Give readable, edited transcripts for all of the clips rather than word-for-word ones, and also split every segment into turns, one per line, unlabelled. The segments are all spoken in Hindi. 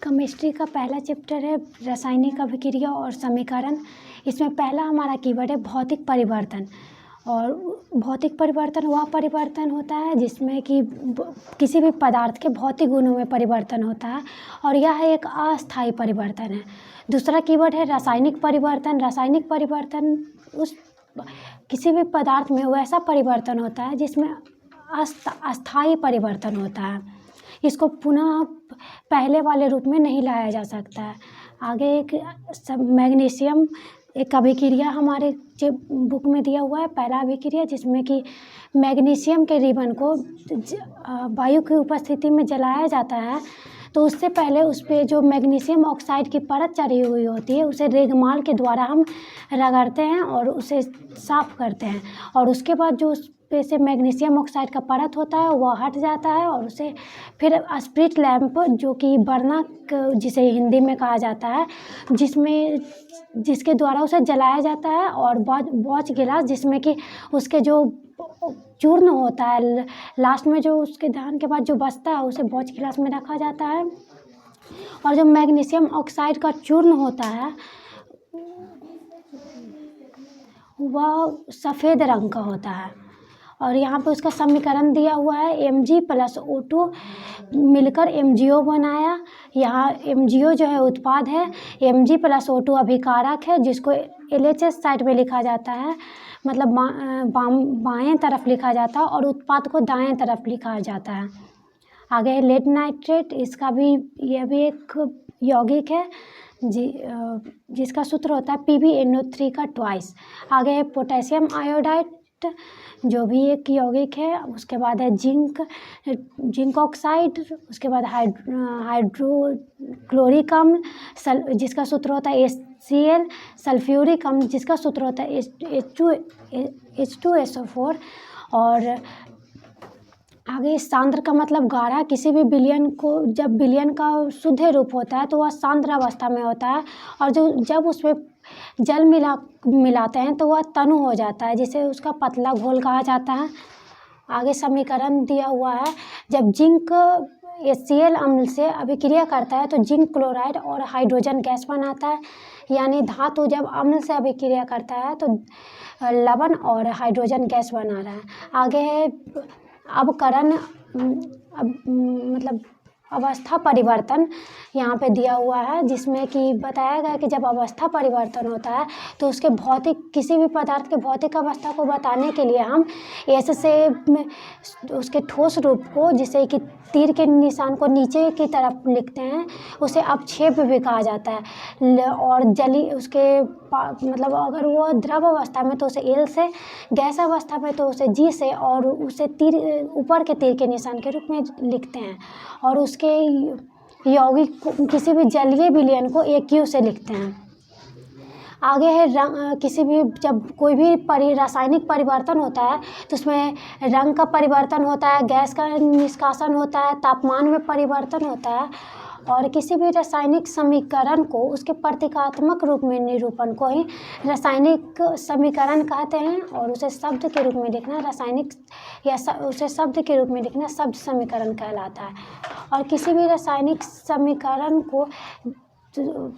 केमिस्ट्री का पहला चैप्टर है रासायनिक अभिक्रिया और समीकरण। इसमें पहला हमारा कीवर्ड है भौतिक परिवर्तन। और भौतिक परिवर्तन वह परिवर्तन होता है जिसमें कि किसी भी पदार्थ के भौतिक गुणों में परिवर्तन होता है, और यह एक अस्थायी परिवर्तन है। दूसरा कीवर्ड है रासायनिक परिवर्तन। रासायनिक परिवर्तन उस किसी भी पदार्थ में वैसा परिवर्तन होता है जिसमें अस्थायी परिवर्तन होता है, इसको पुनः पहले वाले रूप में नहीं लाया जा सकता है। आगे एक मैग्नीशियम एक अभिक्रिया हमारे बुक में दिया हुआ है, पहला अभिक्रिया, जिसमें कि मैग्नीशियम के रिबन को वायु की उपस्थिति में जलाया जाता है। तो उससे पहले उस पर जो मैग्नीशियम ऑक्साइड की परत चढ़ी हुई होती है उसे रेगमाल के द्वारा हम रगड़ते हैं और उसे साफ़ करते हैं, और उसके बाद जो उस पे से मैग्नीशियम ऑक्साइड का परत होता है वह हट जाता है, और उसे फिर स्प्रिट लैंप, जो कि बर्नक जिसे हिंदी में कहा जाता है, जिसके द्वारा उसे जलाया जाता है, और वॉच गिलास जिसमें कि उसके जो चूर्ण होता है लास्ट में, जो उसके दहन के बाद जो बचता है उसे वॉच गिलास में रखा जाता है। और जो मैग्नीशियम ऑक्साइड का चूर्ण होता है वह सफ़ेद रंग का होता है, और यहाँ पे उसका समीकरण दिया हुआ है Mg + O2 मिलकर MgO बनाया। यहाँ MgO जो है उत्पाद है, Mg + O2 अभिकारक है, जिसको LHS साइड में लिखा जाता है, मतलब बाएं तरफ लिखा जाता है, और उत्पाद को दाएं तरफ लिखा जाता है। आगे है लेड नाइट्रेट। इसका भी यह भी एक यौगिक है जिसका सूत्र होता है PbNO3 का ट्वाइस। आगे है पोटेशियम आयोडाइड, जो भी एक यौगिक है। उसके बाद है जिंक ऑक्साइड। उसके बाद हाइड्रोक्लोरिक अम्ल, जिसका सूत्र होता है HCl। सल्फ्यूरिक अम्ल, जिसका सूत्र होता है H2SO4। और आगे सांद्र का मतलब गाढ़ा। किसी भी विलयन को, जब विलयन का शुद्ध रूप होता है तो वह सांद्र अवस्था में होता है, और जब उसमें जल मिलाते हैं तो वह तनु हो जाता है, जिसे उसका पतला घोल कहा जाता है। आगे समीकरण दिया हुआ है, जब जिंक HCl अम्ल से अभिक्रिया करता है तो जिंक क्लोराइड और हाइड्रोजन गैस बनाता है। यानी धातु जब अम्ल से अभिक्रिया करता है तो लवण और हाइड्रोजन गैस बना रहा है। आगे है अवकरण, मतलब अवस्था परिवर्तन यहाँ पे दिया हुआ है, जिसमें कि बताया गया कि जब अवस्था परिवर्तन होता है तो उसके किसी भी पदार्थ के भौतिक अवस्था को बताने के लिए हम ऐसे से उसके ठोस रूप को, जिसे कि तीर के निशान को नीचे की तरफ लिखते हैं, उसे अपक्षेप भी कहा जाता है। और उसके मतलब अगर वो द्रव अवस्था में तो उसे L से, गैस अवस्था में तो उसे G से, और उसे ऊपर के तीर के निशान के रूप में लिखते हैं। और उसके यौगिक किसी भी जलीय विलयन को AQ से लिखते हैं। आगे है किसी भी, जब कोई भी रासायनिक परिवर्तन होता है तो उसमें रंग का परिवर्तन होता है, गैस का निष्कासन होता है, तापमान में परिवर्तन होता है, और किसी भी रासायनिक समीकरण को उसके प्रतीकात्मक रूप में निरूपण को ही रासायनिक समीकरण कहते हैं, और उसे शब्द के रूप में लिखना रासायनिक, या उसे शब्द के रूप में लिखना शब्द समीकरण कहलाता है। और किसी भी रासायनिक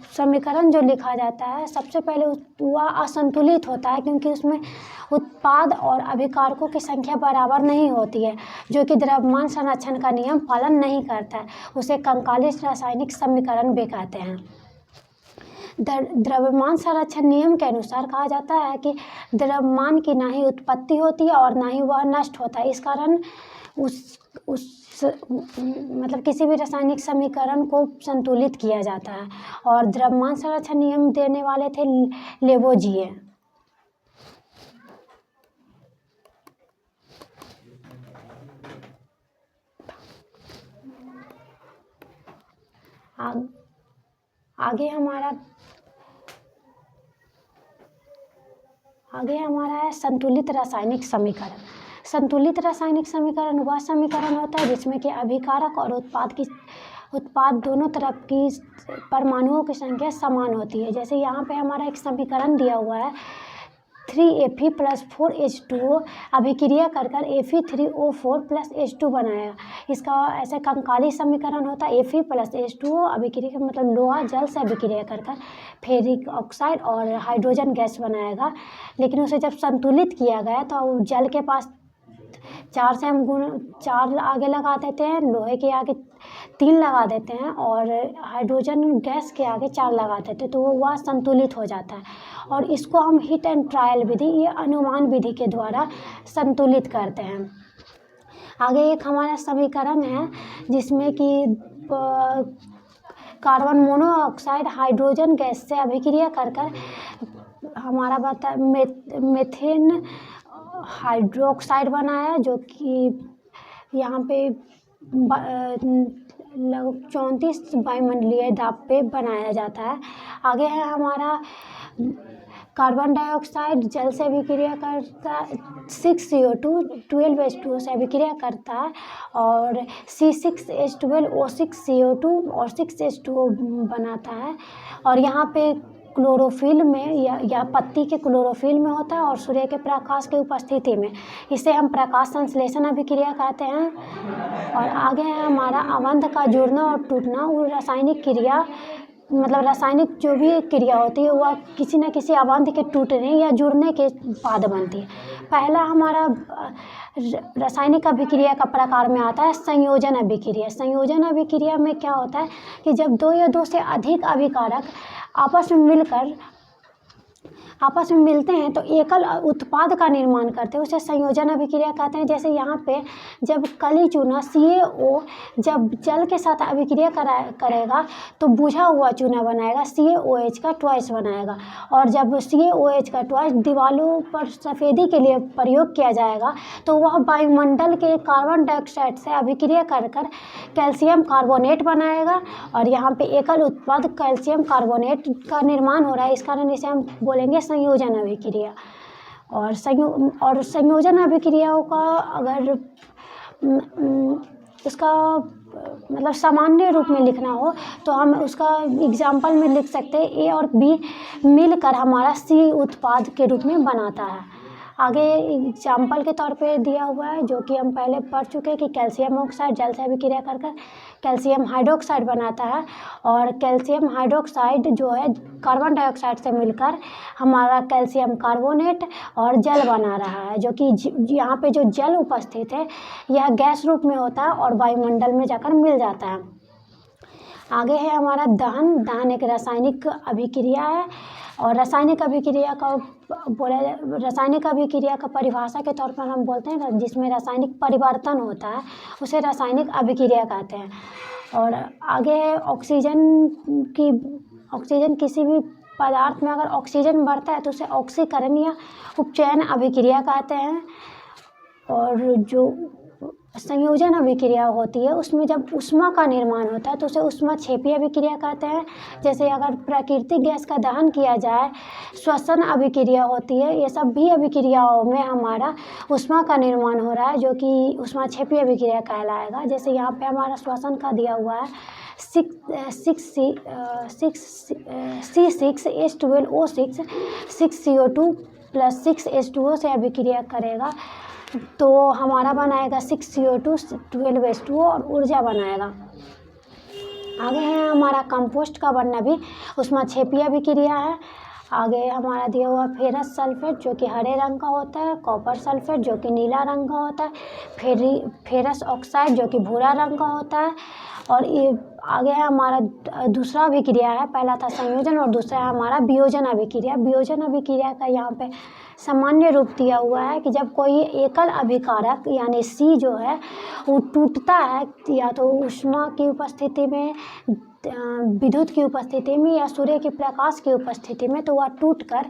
समीकरण जो लिखा जाता है, सबसे पहले वह असंतुलित होता है, क्योंकि उसमें उत्पाद और अभिकारकों की संख्या बराबर नहीं होती है, जो कि द्रव्यमान संरक्षण का नियम पालन नहीं करता है। उसे कंकाली रासायनिक समीकरण भी कहते हैं। द्रव्यमान संरक्षण नियम के अनुसार कहा जाता है कि द्रव्यमान की ना ही उत्पत्ति होती है और ना ही वह नष्ट होता है। इस कारण मतलब किसी भी रासायनिक समीकरण को संतुलित किया जाता है। और द्रव्यमान संरक्षण नियम देने वाले थे लेवोजिए। आगे हमारा है संतुलित रासायनिक समीकरण। संतुलित रासायनिक समीकरण वह समीकरण होता है जिसमें कि अभिकारक और उत्पाद दोनों तरफ की परमाणुओं की संख्या समान होती है। जैसे यहाँ पे हमारा एक समीकरण दिया हुआ है 3Fe+4H2O अभिक्रिया कर Fe3O4+H2 बनाया। इसका ऐसे कंकाली समीकरण होता है Fe+H2O अभिक्रिया मतलब लोहा जल से अभिक्रिया कर फेरिक ऑक्साइड और हाइड्रोजन गैस बनाएगा। लेकिन उसे जब संतुलित किया गया तो जल के पास 4 से हम 4 आगे लगा देते हैं, लोहे के आगे 3 लगा देते हैं और हाइड्रोजन गैस के आगे 4 लगा देते हैं, तो वह संतुलित हो जाता है। और इसको हम हिट एंड ट्रायल विधि या अनुमान विधि के द्वारा संतुलित करते हैं। आगे एक हमारा समीकरण है जिसमें कि कार्बन मोनोऑक्साइड हाइड्रोजन गैस से अभिक्रिया कर हमारा मेथेन हाइड्रोक्साइड बनाया, जो कि यहाँ पे लगभग 34 वायुमंडलीय दाब पे बनाया जाता है। आगे है हमारा कार्बन डाइऑक्साइड जल से अभिक्रिया करता 6CO2 12H2O से अभिक्रिया करता है और C6H12O6CO2 और 6H2O बनाता है। और यहाँ पे क्लोरोफिल में या पत्ती के क्लोरोफिल में होता है और सूर्य के प्रकाश की उपस्थिति में, इसे हम प्रकाश संश्लेषण अभिक्रिया कहते हैं। और आगे है हमारा अवंध का जुड़ना और टूटना। वो रासायनिक क्रिया मतलब रासायनिक जो भी क्रिया होती है वह किसी न किसी अवंध के टूटने या जुड़ने के बाद बनती है। पहला हमारा रासायनिक अभिक्रिया का प्रकार में आता है संयोजन अभिक्रिया। संयोजन अभिक्रिया में क्या होता है कि जब 2 या 2 से अधिक अभिकारक आपस में मिलते हैं तो एकल उत्पाद का निर्माण करते हैं, उसे संयोजन अभिक्रिया कहते हैं। जैसे यहाँ पे जब कली चूना CaO जब जल के साथ अभिक्रिया करेगा तो बुझा हुआ चूना बनाएगा, CaOH का ट्वाइस बनाएगा। और जब CaOH का ट्वाइस दीवारों पर सफ़ेदी के लिए प्रयोग किया जाएगा तो वह वायुमंडल के कार्बन डाइऑक्साइड से अभिक्रिया कर कैल्शियम कार्बोनेट बनाएगा। और यहाँ पे एकल उत्पाद कैल्शियम कार्बोनेट का निर्माण हो रहा है, इस कारण इसे हम बोलेंगे संयोजन अभिक्रिया। और संयोजन अभिक्रियाओं का अगर उसका मतलब सामान्य रूप में लिखना हो तो हम उसका एग्जाम्पल में लिख सकते हैं A और B मिलकर हमारा C उत्पाद के रूप में बनाता है। आगे एग्जाम्पल के तौर पे दिया हुआ है जो कि हम पहले पढ़ चुके हैं कि कैल्शियम ऑक्साइड जल से अभिक्रिया कर कैल्शियम हाइड्रोक्साइड बनाता है। और कैल्शियम हाइड्रोक्साइड जो है कार्बन डाइऑक्साइड से मिलकर हमारा कैल्शियम कार्बोनेट और जल बना रहा है, जो कि यहाँ पे जो जल उपस्थित है यह गैस रूप में होता है और वायुमंडल में जाकर मिल जाता है। आगे है हमारा दहन। दहन एक रासायनिक अभिक्रिया है और रासायनिक अभिक्रिया का परिभाषा के तौर पर हम बोलते हैं जिसमें रासायनिक परिवर्तन होता है उसे रासायनिक अभिक्रिया कहते हैं। और आगे है ऑक्सीजन किसी भी पदार्थ में अगर ऑक्सीजन बढ़ता है तो उसे ऑक्सीकरण या उपचयन अभिक्रिया कहते हैं। और जो संयोजन अभिक्रिया होती है उसमें जब ऊष्मा का निर्माण होता है तो उसे ऊष्माक्षेपी अभिक्रिया कहते हैं। जैसे अगर प्राकृतिक गैस का दहन किया जाए, श्वसन अभिक्रिया होती है, ये सब भी अभिक्रियाओं में हमारा ऊष्मा का निर्माण हो रहा है जो कि ऊष्माक्षेपी अभिक्रिया कहलाएगा। जैसे यहाँ पे हमारा श्वसन का दिया हुआ है C6H12O6 6CO2 + 6H2O से अभिक्रिया करेगा तो हमारा बनाएगा 6CO2 12H2O और ऊर्जा बनाएगा। आगे है हमारा कंपोस्ट का बनना भी ऊष्माक्षेपी अभिक्रिया है। आगे हमारा दिया हुआ फेरस सल्फेट जो कि हरे रंग का होता है, कॉपर सल्फेट जो कि नीला रंग का होता है, फेरस ऑक्साइड जो कि भूरा रंग का होता है। और ये आगे है हमारा दूसरा अभिक्रिया है, पहला था संयोजन और दूसरा है हमारा वियोजन अभिक्रिया। वियोजन अभिक्रिया का यहाँ पे सामान्य रूप दिया हुआ है कि जब कोई एकल अभिकारक यानी C जो है वो टूटता है या तो ऊष्मा की उपस्थिति में, विद्युत की उपस्थिति में या सूर्य के प्रकाश की उपस्थिति में, तो वह टूटकर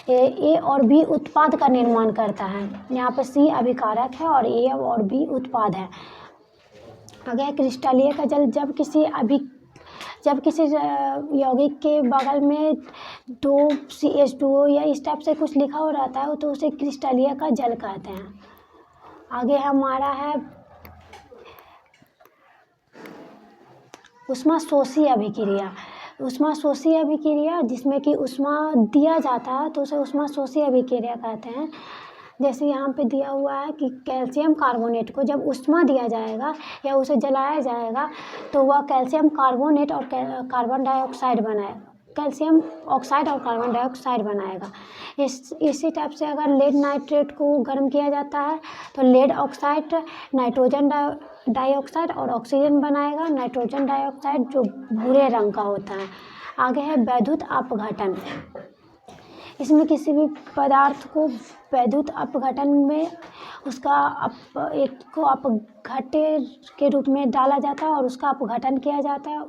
A और B उत्पाद का निर्माण करता है। यहाँ पे C अभिकारक है और A और B उत्पाद है। आगे क्रिस्टलीय का जल जब किसी यौगिक के बगल में 2CH2O या इस टाइप से कुछ लिखा हो रहता है तो उसे क्रिस्टलीय का जल कहते हैं। आगे हमारा है ऊष्माशोषी अभिक्रिया। ऊष्माशोषी अभिक्रिया, जिसमें कि ऊष्मा दिया जाता है तो उसे ऊष्माशोषी अभिक्रिया कहते हैं। जैसे यहाँ पे दिया हुआ है कि कैल्शियम कार्बोनेट को जब ऊष्मा दिया जाएगा या उसे जलाया जाएगा तो वह कैल्शियम कार्बोनेट और कार्बन डाइऑक्साइड बनाएगा, कैल्शियम ऑक्साइड और कार्बन डाइऑक्साइड बनाएगा। इसी टाइप से अगर लेड नाइट्रेट को गर्म किया जाता है तो लेड ऑक्साइड नाइट्रोजन डाइऑक्साइड और ऑक्सीजन बनाएगा, नाइट्रोजन डाइऑक्साइड जो भूरे रंग का होता है। आगे है वैद्युत अपघटन। इसमें किसी भी पदार्थ को वैद्युत अपघटन में एक को अपघट्य के रूप में डाला जाता है और उसका अपघटन किया जाता है,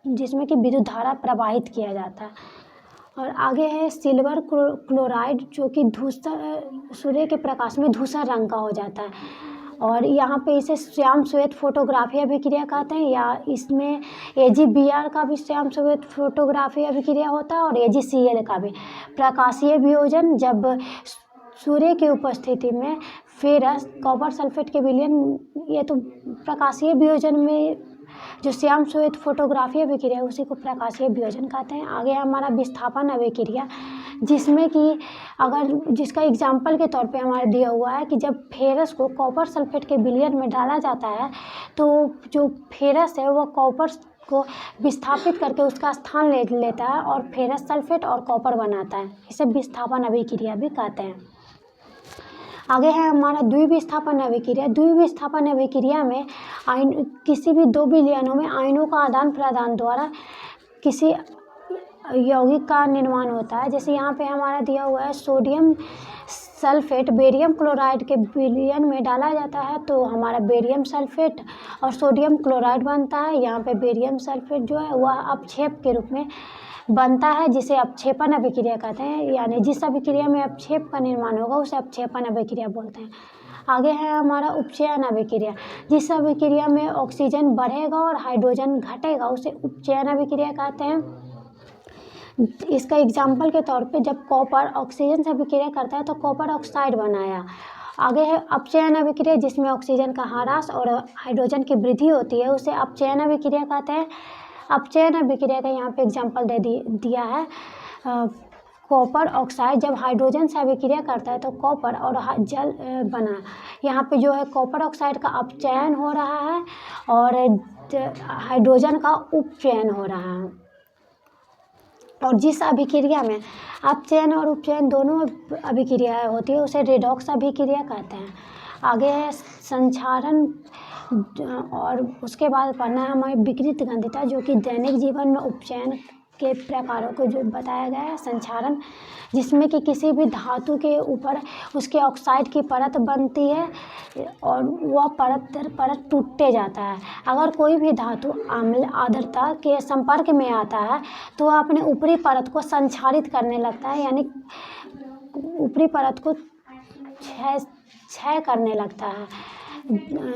जिसमें कि विद्युत धारा प्रवाहित किया जाता है। और आगे है सिल्वर क्लोराइड, जो कि सूर्य के प्रकाश में धूसर रंग का हो जाता है और यहाँ पे इसे श्याम श्वेत फोटोग्राफी अभिक्रिया कहते हैं, या इसमें AgBr का भी श्याम श्वेत फोटोग्राफी अभिक्रिया होता है और AgCl का भी। प्रकाशीय वियोजन, जब सूर्य की उपस्थिति में फेरस कॉपर सल्फेट के विलयन, ये तो प्रकाशीय वियोजन में जो श्याम श्वेत फोटोग्राफी अभिक्रिया है उसी को प्रकाशीय वियोजन कहते हैं। आगे हमारा विस्थापन अभिक्रिया, जिसमें कि जिसका एग्जाम्पल के तौर पे हमारे दिया हुआ है कि जब फेरस को कॉपर सल्फेट के विलयन में डाला जाता है तो जो फेरस है वह कॉपर को विस्थापित करके उसका स्थान ले लेता है और फेरस सल्फेट और कॉपर बनाता है। इसे विस्थापन अभिक्रिया भी कहते हैं। आगे है हमारा द्विविस्थापन अभिक्रिया। द्विविस्थापन अभिक्रिया में किसी भी दो विलयनों में आयनों का आदान प्रदान द्वारा किसी यौगिक का निर्माण होता है। जैसे यहाँ पे हमारा दिया हुआ है सोडियम सल्फेट बेरियम क्लोराइड के विलयन में डाला जाता है तो हमारा बेरियम सल्फेट और सोडियम क्लोराइड बनता है। यहाँ पे बेरियम सल्फेट जो है वह अपक्षेप के रूप में बनता है, जिसे अपक्षेपण अभिक्रिया कहते हैं, यानी जिस अभिक्रिया में अपक्षेप का निर्माण होगा उसे अपक्षेपण अभिक्रिया बोलते हैं। आगे है हमारा उपचयन अभिक्रिया। जिस अभिक्रिया में ऑक्सीजन बढ़ेगा और हाइड्रोजन घटेगा उसे उपचयन अभिक्रिया कहते हैं। इसका एग्जाम्पल के तौर पे जब कॉपर ऑक्सीजन से अभिक्रिया करता है तो कॉपर ऑक्साइड बनाया। आगे है अपचयन अभिक्रिया, जिसमें ऑक्सीजन का ह्रास और हाइड्रोजन की वृद्धि होती है उसे अपचयन अभिक्रिया कहते हैं। अपचयन अभिक्रिया का यहाँ पे एग्जाम्पल दिया है कॉपर ऑक्साइड जब हाइड्रोजन से अभिक्रिया करता है तो कॉपर और जल बना। यहाँ पे जो है कॉपर ऑक्साइड का अपचयन हो रहा है और हाइड्रोजन का उपचयन हो रहा है। और जिस अभिक्रिया में अपचयन और उपचयन दोनों अभिक्रियाएं होती है उसे रेडॉक्स अभिक्रिया कहते हैं। आगे है संक्षारण, और उसके बाद पढ़ना है हमारी विकृत गंधिता, जो कि दैनिक जीवन में उपचयन के प्रकारों को जो बताया गया है। संक्षारण, जिसमें कि किसी भी धातु के ऊपर उसके ऑक्साइड की परत बनती है और वह परत दर परत टूटते जाता है। अगर कोई भी धातु अम्ल आर्द्रता के संपर्क में आता है तो वह अपने ऊपरी परत को संक्षारित करने लगता है, यानी ऊपरी परत को क्षय करने लगता है।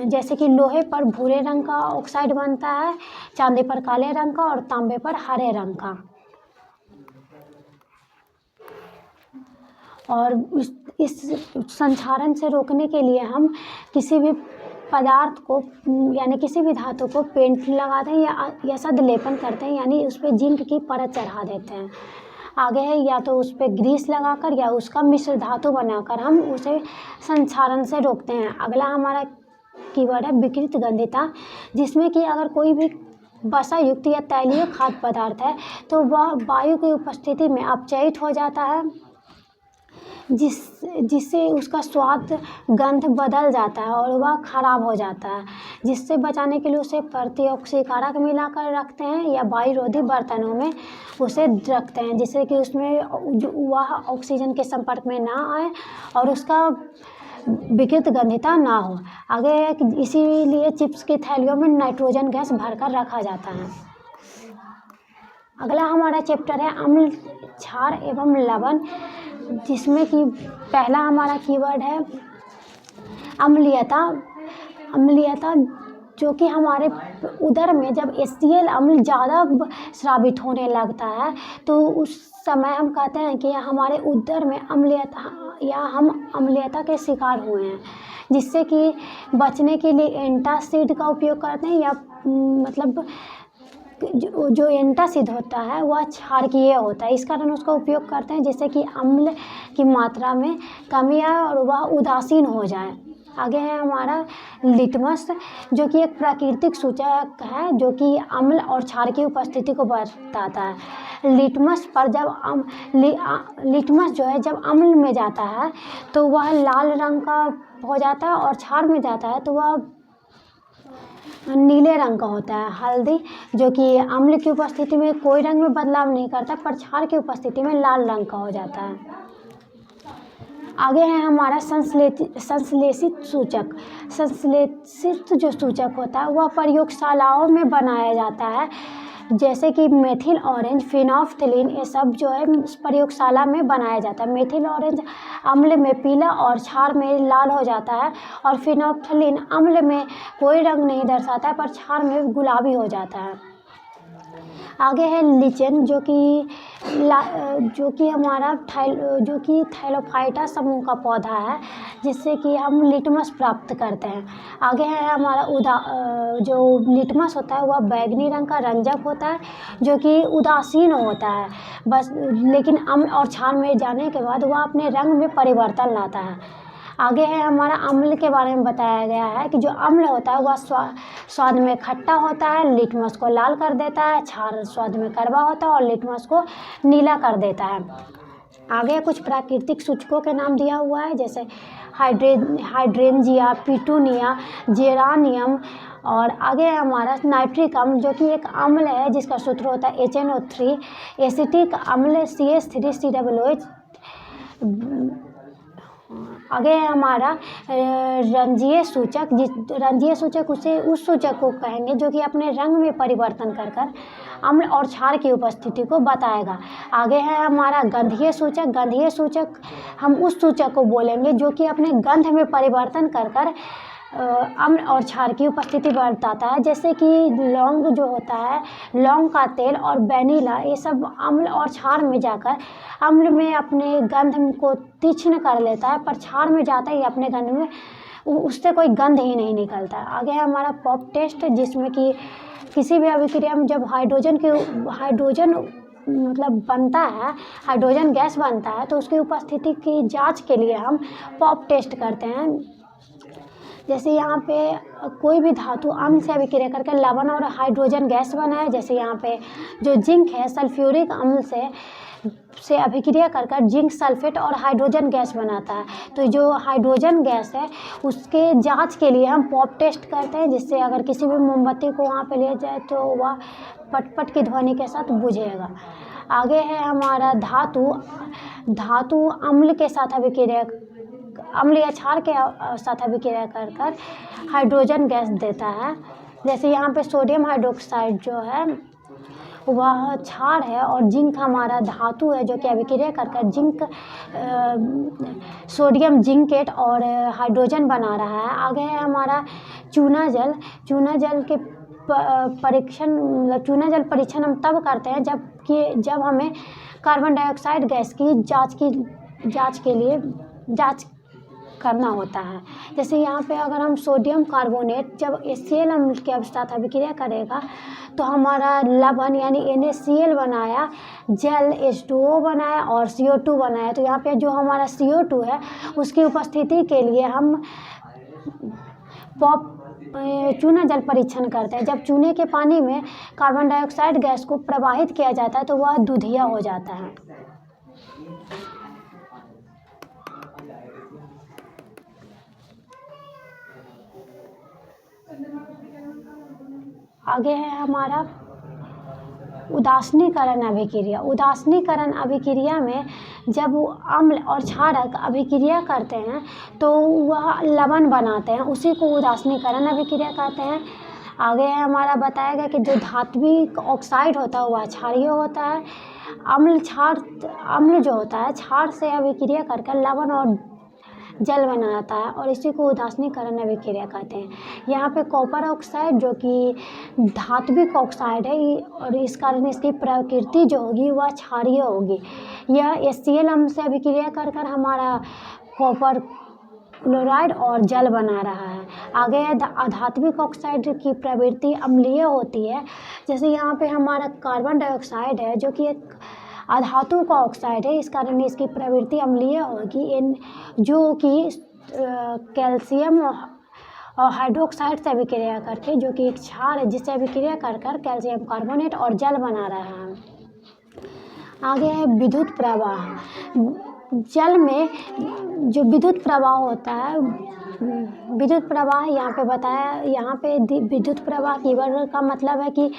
जैसे कि लोहे पर भूरे रंग का ऑक्साइड बनता है, चांदी पर काले रंग का और तांबे पर हरे रंग का। और इस संक्षारण से रोकने के लिए हम किसी भी पदार्थ को यानी किसी भी धातु को पेंट लगाते हैं या सदलेपन करते हैं, यानी उस पर जिंक की परत चढ़ा देते हैं। आगे है या तो उस पर ग्रीस लगाकर या उसका मिश्र धातु बनाकर हम उसे संक्षारण से रोकते हैं। अगला हमारा कीवर्ड है विकृत गंधिता, जिसमें कि अगर कोई भी वसा युक्त या तैलीय खाद्य पदार्थ है तो वह वायु की उपस्थिति में अपचयित हो जाता है, जिससे उसका स्वाद गंध बदल जाता है और वह खराब हो जाता है। जिससे बचाने के लिए उसे प्रतिऑक्सीकारक मिलाकर रखते हैं या वायुरोधी बर्तनों में उसे रखते हैं, जिससे कि उसमें वह ऑक्सीजन के संपर्क में ना आए और उसका विकृत गंधिता ना हो। आगे इसीलिए चिप्स की थैलियों में नाइट्रोजन गैस भरकर रखा जाता है। अगला हमारा चैप्टर है अम्ल क्षार एवं लवण, जिसमें कि पहला हमारा कीवर्ड है अम्लीयता। अम्लीयता जो कि हमारे उदर में जब HCl अम्ल ज़्यादा स्रावित होने लगता है तो उस समय हम कहते हैं कि हमारे उदर में अम्लीयता या हम अम्लीयता के शिकार हुए हैं, जिससे कि बचने के लिए एंटासिड का उपयोग करते हैं या मतलब जो एंटासिड होता है वह क्षारकीय होता है, इस कारण उसका उपयोग करते हैं जिससे कि अम्ल की मात्रा में कमी आए और वह उदासीन हो जाए। आगे है हमारा लिटमस, जो कि एक प्राकृतिक सूचक है जो कि अम्ल और क्षार की उपस्थिति को बताता है। लिटमस पर जब लिटमस जो है जब अम्ल में जाता है तो वह लाल रंग का हो जाता है और क्षार में जाता है तो वह नीले रंग का होता है। हल्दी जो कि अम्ल की उपस्थिति में कोई रंग में बदलाव नहीं करता पर क्षार की उपस्थिति में लाल रंग का हो जाता है। आगे है हमारा संश्लेषित सूचक। संश्लेषित जो सूचक होता है वह प्रयोगशालाओं में बनाया जाता है, जैसे कि मेथिल ऑरेंज, फिनोल्फ्थलीन, ये सब जो है प्रयोगशाला में बनाया जाता है। मेथिल ऑरेंज अम्ल में पीला और क्षार में लाल हो जाता है और फिनोल्फ्थलीन अम्ल में कोई रंग नहीं दर्शाता है पर क्षार में गुलाबी हो जाता है। आगे है लिचेन, जो कि हमारा थैलोफाइटा समूह का पौधा है जिससे कि हम लिटमस प्राप्त करते हैं। आगे है हमारा जो लिटमस होता है वह बैंगनी रंग का रंजक होता है जो कि उदासीन होता है बस, लेकिन अम्ल और क्षार में जाने के बाद वह अपने रंग में परिवर्तन लाता है। आगे है हमारा अम्ल के बारे में बताया गया है कि जो अम्ल होता है वह स्वाद में खट्टा होता है, लिटमस को लाल कर देता है। क्षार स्वाद में कड़वा होता है और लिटमस को नीला कर देता है। आगे कुछ प्राकृतिक सूचकों के नाम दिया हुआ है, जैसे हाइड्रेंजिया, पिटूनिया, जेरानियम। और आगे है हमारा नाइट्रिक अम्ल, जो कि एक अम्ल है जिसका सूत्र होता है HNO3। एसिटिक अम्ल CH3COOH। आगे है हमारा रंजीय सूचक। रंजीय सूचक उस सूचक को कहेंगे जो कि अपने रंग में परिवर्तन कर अम्ल और क्षार की उपस्थिति को बताएगा। आगे है हमारा गंधीय सूचक। गंधीय सूचक हम उस सूचक को बोलेंगे जो कि अपने गंध में परिवर्तन कर अम्ल और क्षार की उपस्थिति बताता है, जैसे कि लौंग जो होता है, लौंग का तेल और वैनिला, ये सब अम्ल और क्षार में जाकर अम्ल में अपने गंध को तीक्ष्ण कर लेता है पर क्षार में जाता ही अपने गंध में उससे कोई गंध ही नहीं निकलता है। आगे है हमारा पॉप टेस्ट, जिसमें कि किसी भी अभिक्रिया में जब हाइड्रोजन मतलब बनता है, हाइड्रोजन गैस बनता है तो उसकी उपस्थिति की जांच के लिए हम पॉप टेस्ट करते हैं। जैसे यहाँ पे कोई भी धातु अम्ल से अभिक्रिया करके लवण और हाइड्रोजन गैस बनाए, जैसे यहाँ पे जो जिंक है सल्फ्यूरिक अम्ल से अभिक्रिया कर जिंक सल्फेट और हाइड्रोजन गैस बनाता है। तो जो हाइड्रोजन गैस है उसके जांच के लिए हम पॉप टेस्ट करते हैं, जिससे अगर किसी भी मोमबत्ती को वहाँ पे ले जाए तो वह पटपट की ध्वनि के साथ बुझेगा। आगे है हमारा धातु अम्ल के साथ अभिक्रिया, अम्ल या क्षार के साथ अभिक्रिया कर हाइड्रोजन गैस देता है। जैसे यहाँ पे सोडियम हाइड्रोक्साइड जो है वह क्षार है और जिंक हमारा धातु है जो कि अभिक्रिया कर जिंक सोडियम जिंकेट और हाइड्रोजन बना रहा है। आगे है हमारा चूना जल। चूना जल परीक्षण हम तब करते हैं जब हमें कार्बन डाइऑक्साइड गैस की जांच करना होता है। जैसे यहाँ पे अगर हम सोडियम कार्बोनेट जब HCl अम्ल के साथ अभिक्रिया करेगा तो हमारा लवण यानी NaCl बनाया, जल H2O बनाया और CO2 बनाया। तो यहाँ पे जो हमारा CO2 है उसकी उपस्थिति के लिए हम चूना जल परीक्षण करते हैं। जब चूने के पानी में कार्बन डाइऑक्साइड गैस को प्रवाहित किया जाता है तो वह दूधिया हो जाता है। आगे है हमारा उदासीनीकरण अभिक्रिया। उदासीनीकरण अभिक्रिया में जब अम्ल और क्षारक अभिक्रिया करते हैं तो वह लवण बनाते हैं, उसी को उदासीनीकरण अभिक्रिया कहते हैं। आगे है हमारा बताया गया कि जो धात्विक ऑक्साइड होता है वह क्षारीय होता है। अम्ल जो होता है क्षार से अभिक्रिया कर लवण और जल बनाता है और इसी को उदासीनीकरण अभिक्रिया कहते हैं। यहाँ पे कॉपर ऑक्साइड जो कि धात्विक ऑक्साइड है और इस कारण इसकी प्रकृति जो होगी वह क्षारीय होगी। यह HCl अम्ल से अभिक्रिया कर हमारा कॉपर क्लोराइड और जल बना रहा है। आगे है अधात्विक ऑक्साइड की प्रवृत्ति अम्लीय होती है। जैसे यहाँ पे हमारा कार्बन डाइऑक्साइड है जो कि एक अधातु का ऑक्साइड है, इस कारण इसकी प्रवृत्ति अम्लीय होगी। इन जो कि कैल्शियम और हाइड्रोक्साइड से अभिक्रिया करके, जो कि एक क्षार है जिससे अभिक्रिया कर कर कैल्शियम कार्बोनेट और जल बना रहा है। आगे है विद्युत प्रवाह। जल में जो विद्युत प्रवाह होता है, विद्युत प्रवाह यहाँ पे बताया, यहाँ पे विद्युत प्रवाह कीवर्ड का मतलब है कि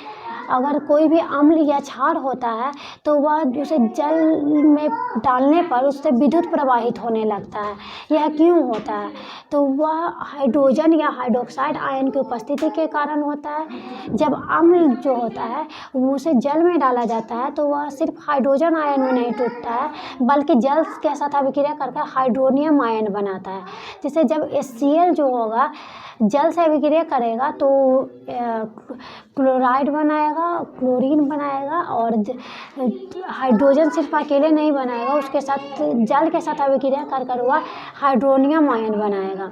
अगर कोई भी अम्ल या क्षार होता है तो वह उसे जल में डालने पर उससे विद्युत प्रवाहित होने लगता है। यह क्यों होता है? तो वह हाइड्रोजन या हाइड्रोक्साइड आयन की उपस्थिति के कारण होता है। जब अम्ल जो होता है उसे जल में डाला जाता है तो वह सिर्फ हाइड्रोजन आयन में नहीं टूटता है, बल्कि जल के साथ अभिक्रिया करके हाइड्रोनियम आयन बनाता है। जैसे जब HCl जो होगा जल से अभिक्रिया करेगा तो क्लोराइड बनाएगा, क्लोरीन बनाएगा, और हाइड्रोजन सिर्फ अकेले नहीं बनाएगा, उसके साथ जल के साथ अभिक्रिया कर कर वह हाइड्रोनियम आयन बनाएगा।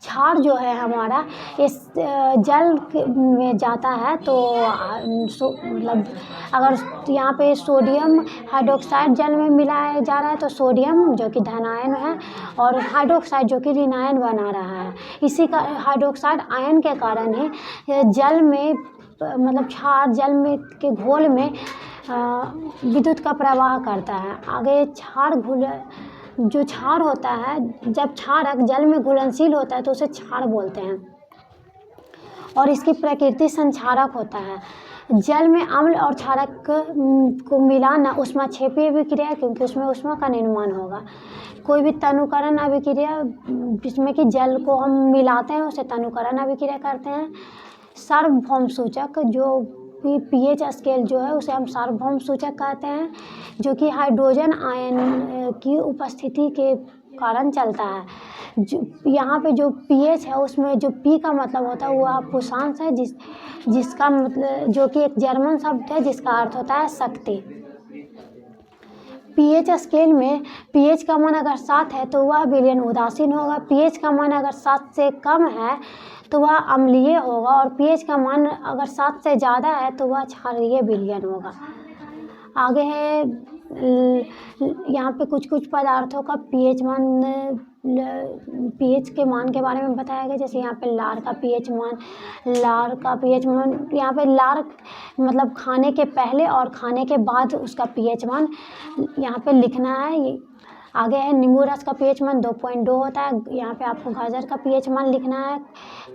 क्षार जो है हमारा इस जल में जाता है तो मतलब अगर यहाँ पे सोडियम हाइड्रोक्साइड जल में मिलाया जा रहा है तो सोडियम जो कि धनायन है और हाइड्रोक्साइड जो कि ऋणायन बना रहा है। इसी का हाइड्रोक्साइड आयन के कारण ही जल में मतलब क्षार जल में के घोल में विद्युत का प्रवाह करता है। आगे जो क्षार होता है, जब क्षारक जल में घुलनशील होता है तो उसे क्षार बोलते हैं और इसकी प्रकृति संक्षारक होता है। जल में अम्ल और क्षारक को मिलाना ऊष्माक्षेपीय अभिक्रिया, क्योंकि उसमें ऊष्मा का निर्माण होगा। कोई भी तनुकरण अभिक्रिया जिसमें कि जल को हम मिलाते हैं उसे तनुकरण अभिक्रिया कहते हैं। सार्वभौम सूचक जो कि pH स्केल जो है उसे हम सार्वभौम सूचक कहते हैं, जो कि हाइड्रोजन आयन की उपस्थिति के कारण चलता है। यहाँ पे जो pH है उसमें जो P का मतलब होता है वो अपूर्णांक है, जिसका मतलब जो कि एक जर्मन शब्द है जिसका अर्थ होता है शक्ति। pH स्केल में pH का मान अगर 7 है तो वह विलयन उदासीन होगा, pH का मान अगर 7 से कम है तो वह अम्लीय होगा, और pH का मान अगर 7 से ज़्यादा है तो वह क्षारीय विलयन होगा। आगे है यहाँ पे कुछ पदार्थों का pH के मान के बारे में बताया गया। जैसे यहाँ पे लार का pH मान, यहाँ पे लार मतलब खाने के पहले और खाने के बाद उसका pH मान यहाँ पे लिखना है। आगे है नींबू रस का pH मान 2.2 होता है, यहाँ पे आपको गाजर का pH मान लिखना है।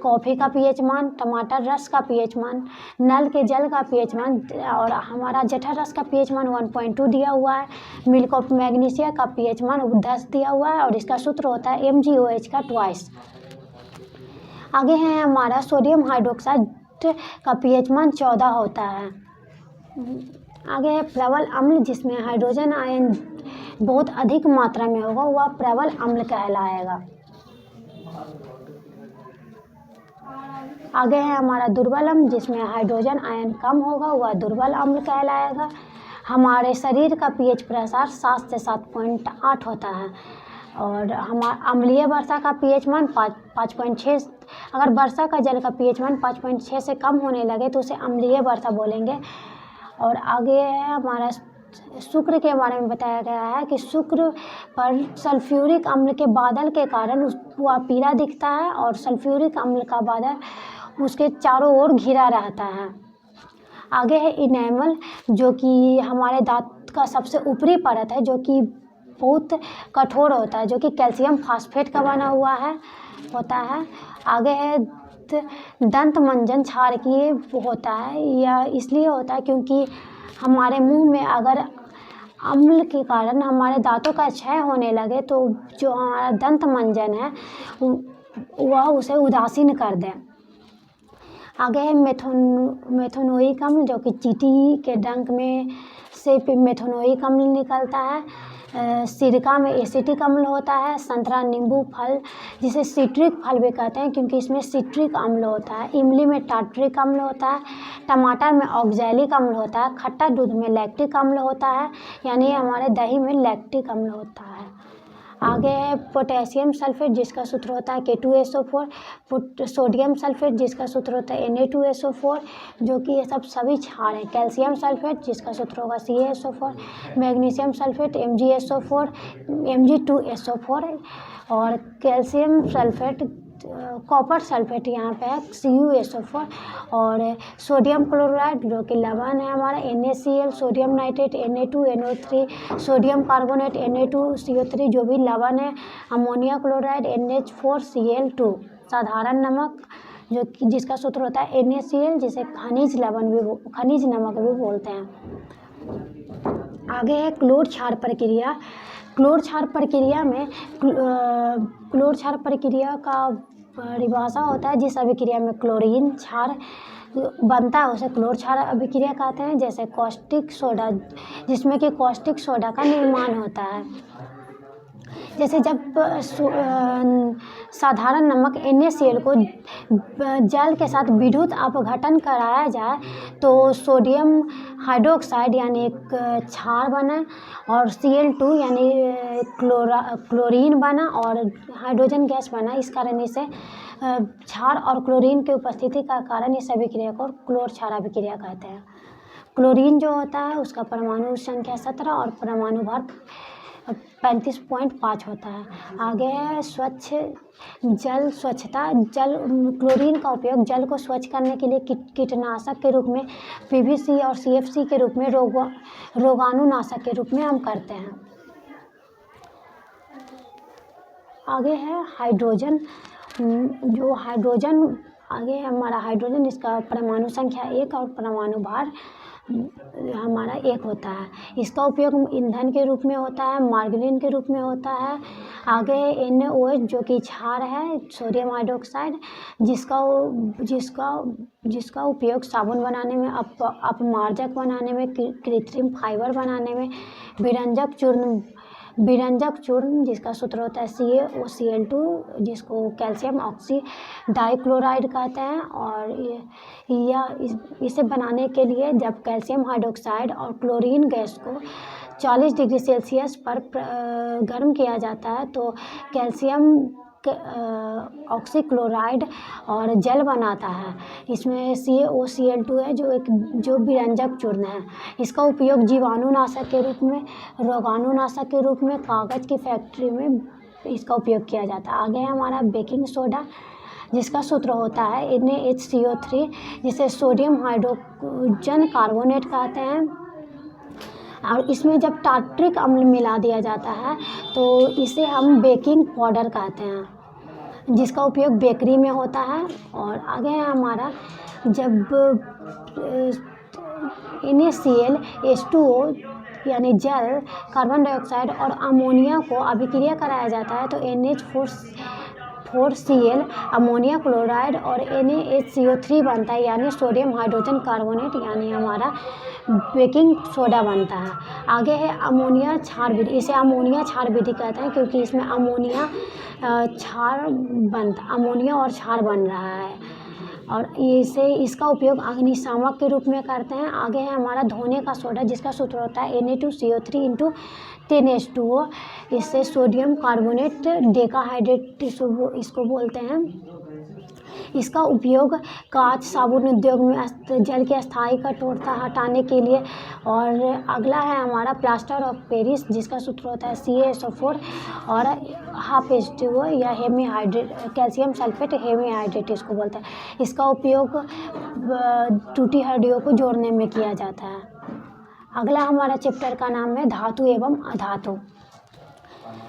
कॉफ़ी का pH मान, टमाटर रस का pH मान, नल के जल का pH मान, और हमारा जठर रस का pH मान 1.2 दिया हुआ है। मिल्क ऑफ मैग्नीशिया का pH मान 10 दिया हुआ है और इसका सूत्र होता है MgOH का ट्वाइस। आगे है हमारा सोडियम हाइड्रोक्साइड का pH मान 14 होता है। आगे है प्रबल अम्ल, जिसमें हाइड्रोजन आयन बहुत अधिक मात्रा में होगा वह प्रबल अम्ल कहलाएगा। आगे है हमारा दुर्बल अम्ल, जिसमें हाइड्रोजन आयन कम होगा वह दुर्बल अम्ल कहलाएगा। हमारे शरीर का pH प्रसार 7 से 7.8 होता है, और हमारा अम्लीय वर्षा का pH मान 5.6। अगर वर्षा का जल का pH मान 5.6 से कम होने लगे तो उसे अम्लीय वर्षा बोलेंगे। और आगे है हमारा शुक्र के बारे में बताया गया है कि शुक्र पर सल्फ्यूरिक अम्ल के बादल के कारण वह पीला दिखता है, और सल्फ्यूरिक अम्ल का बादल उसके चारों ओर घिरा रहता है। आगे है इनेमल, जो कि हमारे दांत का सबसे ऊपरी परत है, जो कि बहुत कठोर होता है, जो कि कैल्शियम फास्फेट का बना हुआ होता है। आगे है दंत मंजन क्षारकीय होता है, यह इसलिए होता है क्योंकि हमारे मुंह में अगर अम्ल के कारण हमारे दांतों का क्षय होने लगे तो जो हमारा दंत मंजन है वह उसे उदासीन कर दे। आगे है मेथनोइक अम्ल, जो कि चींटी के डंक में से मेथनोइक अम्ल निकलता है। सिरका में एसिटिक अम्ल होता है। संतरा, नींबू फल जिसे सिट्रिक फल भी कहते हैं क्योंकि इसमें सिट्रिक अम्ल होता है। इमली में टार्ट्रिक अम्ल होता है। टमाटर में ऑक्जैलिक अम्ल होता है। खट्टा दूध में लैक्टिक अम्ल होता है, यानी हमारे दही में लैक्टिक अम्ल होता है। आगे है पोटेशियम सल्फेट जिसका सूत्र होता है K2SO4, सोडियम सल्फेट जिसका सूत्र होता है Na2SO4, जो कि ये सब सभी क्षार हैं। कैल्शियम सल्फेट जिसका सूत्र होगा CaSO4, magnesium sulphate MgSO4, Mg2SO4 और कैल्शियम सल्फेट कॉपर सल्फेट यहाँ पे है CuSO4 और सोडियम क्लोराइड जो कि लवण है हमारा NaCl, sodium nitrate Na2NO3, sodium carbonate Na2CO3 जो भी लवण है, अमोनिया क्लोराइड NH4Cl2, साधारण नमक जो कि जिसका सूत्र होता है NaCl जिसे खनिज नमक भी बोलते हैं। आगे है क्लोर क्षार प्रक्रिया। क्लोर क्षार प्रक्रिया में क्लोर क्षार प्रक्रिया का परिभाषा होता है जिस अभिक्रिया में क्लोरीन क्षार बनता है उसे क्लोर क्षार अभिक्रिया कहते हैं। जैसे कॉस्टिक सोडा जिसमें कि कॉस्टिक सोडा का निर्माण होता है। जैसे जब साधारण नमक NaCl को जल के साथ विद्युत अपघटन कराया जाए तो सोडियम हाइड्रोक्साइड यानी एक क्षार बना और Cl2 यानी क्लोरीन बना और हाइड्रोजन गैस बना। इस कारण इसे क्षार और क्लोरीन की उपस्थिति का कारण इस अभिक्रिया को क्लोर क्षार अभिक्रिया कहते हैं। क्लोरीन जो होता है उसका परमाणु संख्या 17 और परमाणु भार 35.5 होता है। आगे है स्वच्छ जल स्वच्छता। क्लोरीन का उपयोग जल को स्वच्छ करने के लिए कीटनाशक के रूप में PVC और CFC के रूप में रोगाणुनाशक के रूप में हम करते हैं। आगे है हाइड्रोजन। आगे है हमारा हाइड्रोजन, इसका परमाणु संख्या 1 और परमाणु भार हमारा 1 होता है। इसका उपयोग ईंधन के रूप में होता है, मार्गरीन के रूप में होता है। आगे है NaOH जो कि क्षार है, सोडियम हाइड्रोक्साइड, जिसका उपयोग साबुन बनाने में, अपमार्जक बनाने में, कृत्रिम फाइबर बनाने में, विरंजक चूर्ण जिसका सूत्र होता है CaOCl2 जिसको कैल्शियम ऑक्सी डाइक्लोराइड कहते हैं। और इसे बनाने के लिए जब कैल्शियम हाइड्रोक्साइड और क्लोरीन गैस को 40 डिग्री सेल्सियस पर गर्म किया जाता है तो कैल्शियम ऑक्सीक्लोराइड और जल बनाता है। इसमें CaOCl2 है जो विरंजक चूर्ण है। इसका उपयोग जीवाणुनाशक के रूप में, रोगाणुनाशक के रूप में, कागज़ की फैक्ट्री में इसका उपयोग किया जाता है। आगे है हमारा बेकिंग सोडा जिसका सूत्र होता है NaHCO3 जिसे सोडियम हाइड्रोजन कार्बोनेट कहते हैं। और इसमें जब टार्ट्रिक अम्ल मिला दिया जाता है तो इसे हम बेकिंग पाउडर कहते हैं जिसका उपयोग बेकरी में होता है। और आगे है हमारा जब NaCl H2O यानी जल, कार्बन डाइऑक्साइड और अमोनिया को अभिक्रिया कराया जाता है तो NH4Cl अमोनिया क्लोराइड और NaHCO3 बनता है यानी सोडियम हाइड्रोजन कार्बोनेट यानी हमारा बेकिंग सोडा बनता है। आगे है अमोनिया क्षार विधि। इसे अमोनिया क्षार विधि कहते हैं क्योंकि इसमें अमोनिया और क्षार बन रहा है और इसका उपयोग अग्निशामक के रूप में करते हैं। आगे है हमारा धोने का सोडा जिसका सूत्र होता है Na2CO3 × 10H2O। इससे सोडियम कार्बोनेट डेकाहाइड्रेट इसको बोलते हैं। इसका उपयोग कांच साबुन उद्योग में जल की अस्थायी कठोरता हटाने के लिए। और अगला है हमारा प्लास्टर ऑफ पेरिस जिसका सूत्र होता है CaSO4 और हाफ H2O या कैल्शियम सल्फेट हेमीहाइड्रेट इसको बोलते हैं। इसका उपयोग टूटी हड्डियों को जोड़ने में किया जाता है। अगला हमारा चैप्टर का नाम है धातु एवं अधातु।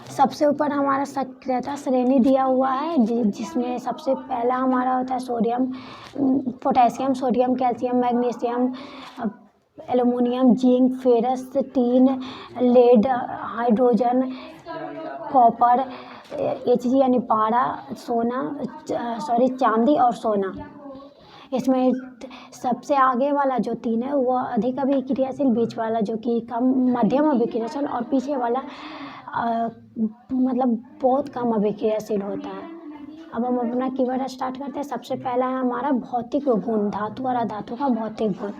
सबसे ऊपर हमारा सक्रियता श्रेणी दिया हुआ है जिसमें सबसे पहला हमारा होता है potassium, sodium, calcium, magnesium, aluminium, zinc, ferrous, tin, lead, hydrogen, copper, Hg यानी पारा, चांदी और सोना। इसमें सबसे आगे वाला जो 3 है वो अधिक अभिक्रियाशील, बीच वाला जो कि कम मध्यम अभिक्रियाशील और पीछे वाला मतलब बहुत कम अभिक्रियाशील होता है। अब हम अपना कीवर्ड स्टार्ट करते हैं। सबसे पहला है हमारा भौतिक गुण, धातु और अधातु का भौतिक गुण।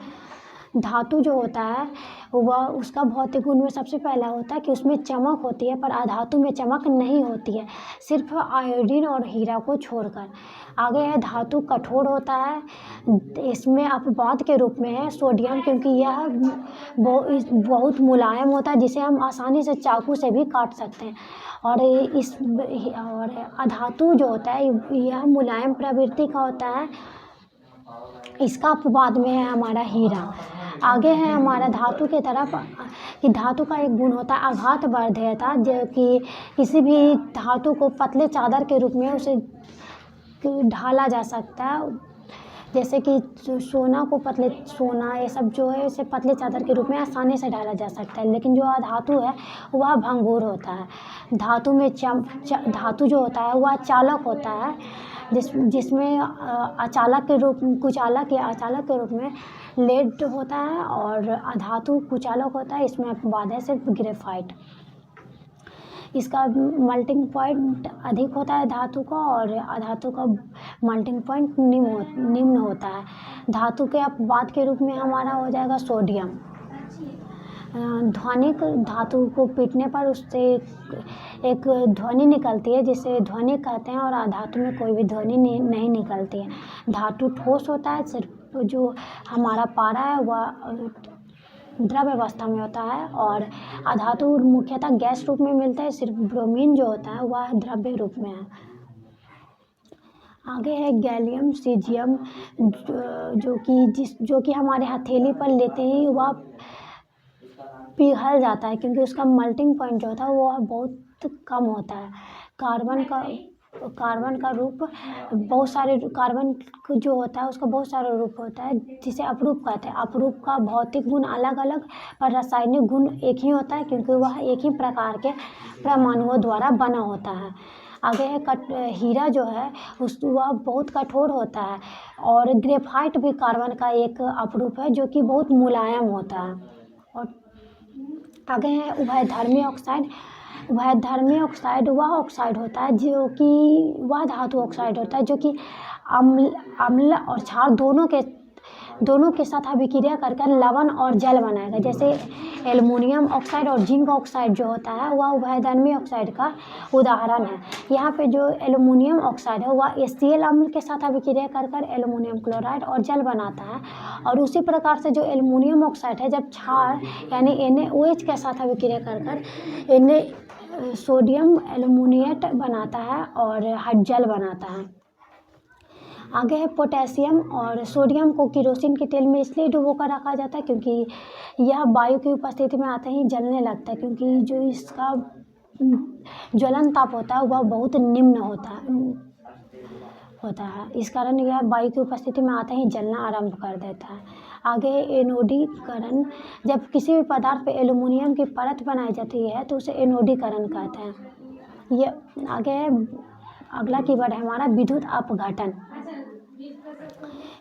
धातु जो होता है वह उसका भौतिक गुण में सबसे पहला होता है कि उसमें चमक होती है, पर अधातु में चमक नहीं होती है, सिर्फ आयोडीन और हीरा को छोड़कर। आगे है धातु कठोर होता है, इसमें अपवाद के रूप में है सोडियम, क्योंकि यह बहुत मुलायम होता है, जिसे हम आसानी से चाकू से भी काट सकते हैं। और अधातु जो होता है यह मुलायम प्रवृत्ति का होता है, इसका अपवाद में है हमारा हीरा। आगे है हमारा धातु के तरफ कि धातु का एक गुण होता है आघात वर्धयता, जो कि किसी भी धातु को पतले चादर के रूप में उसे ढाला जा सकता है, जैसे कि सोना ये सब जो है इसे पतले चादर के रूप में आसानी से डाला जा सकता है। लेकिन जो अधातु है वह भंगुर होता है। धातु में धातु जो होता है वह चालक होता है, जिसमें कुचालक या अचालक के रूप में लेड होता है, और अधातु कुचालक होता है। इसमें अपवाद है सिर्फ ग्रेफाइट, इसका मेल्टिंग पॉइंट अधिक होता है धातु का, और अधातु का मेल्टिंग पॉइंट निम्न होता है। धातु के अपवाद के रूप में हमारा हो जाएगा सोडियम। ध्वनिक धातु को पीटने पर उससे एक ध्वनि निकलती है, जिसे ध्वनि कहते हैं, और अधातु में कोई भी ध्वनि नहीं निकलती है। धातु ठोस होता है, सिर्फ जो हमारा पारा है वह द्रव अवस्था में होता है, और अधातु मुख्यतः गैस रूप में मिलता है, सिर्फ ब्रोमीन जो होता है वह द्रव्य रूप में है। आगे है गैलियम सीजियम, जो कि हमारे हथेली पर लेते ही वह पिघल जाता है, क्योंकि उसका मेल्टिंग पॉइंट जो होता है वह बहुत कम होता है। कार्बन का रूप बहुत सारे कार्बन जो होता है उसका बहुत सारे रूप होता है, जिसे अपरूप कहते हैं। अपरूप का भौतिक गुण अलग अलग पर रासायनिक गुण एक ही होता है, क्योंकि वह एक ही प्रकार के परमाणुओं द्वारा बना होता है। आगे है हीरा जो है वह बहुत कठोर होता है, और ग्रेफाइट भी कार्बन का एक अपरूप है, जो कि बहुत मुलायम होता है। और आगे है उभयधर्मी ऑक्साइड। उभयधर्मी ऑक्साइड वह ऑक्साइड होता है जो कि वह धातु ऑक्साइड होता है जो कि अम्ल और क्षार दोनों के साथ अभिक्रिया कर लवण और जल बनाएगा। जैसे एल्युमिनियम ऑक्साइड और जिंक ऑक्साइड जो होता है वह उभयधर्मी ऑक्साइड का उदाहरण है। यहाँ पे जो एल्युमिनियम ऑक्साइड है वह HCl अम्ल के साथ अभिक्रिया कर एल्युमिनियम क्लोराइड और जल बनाता है, और उसी प्रकार से जो एल्युमिनियम ऑक्साइड है जब क्षार यानी NaOH के साथ अभिक्रिया कर सोडियम एल्युमिनेट बनाता है और जल बनाता है। आगे है पोटेशियम। और सोडियम को केरोसिन के तेल में इसलिए डुबोकर रखा जाता है क्योंकि यह वायु की उपस्थिति में आते ही जलने लगता है, क्योंकि जो इसका ज्वलन ताप होता है वह बहुत निम्न होता है। इस कारण यह वायु की उपस्थिति में आते ही जलना आरंभ कर देता है। आगे एनोडीकरण। जब किसी भी पदार्थ पे एल्युमिनियम की परत बनाई जाती है तो उसे एनोडीकरण कहते हैं। ये आगे है अगला कीवर्ड है हमारा विद्युत अपघटन।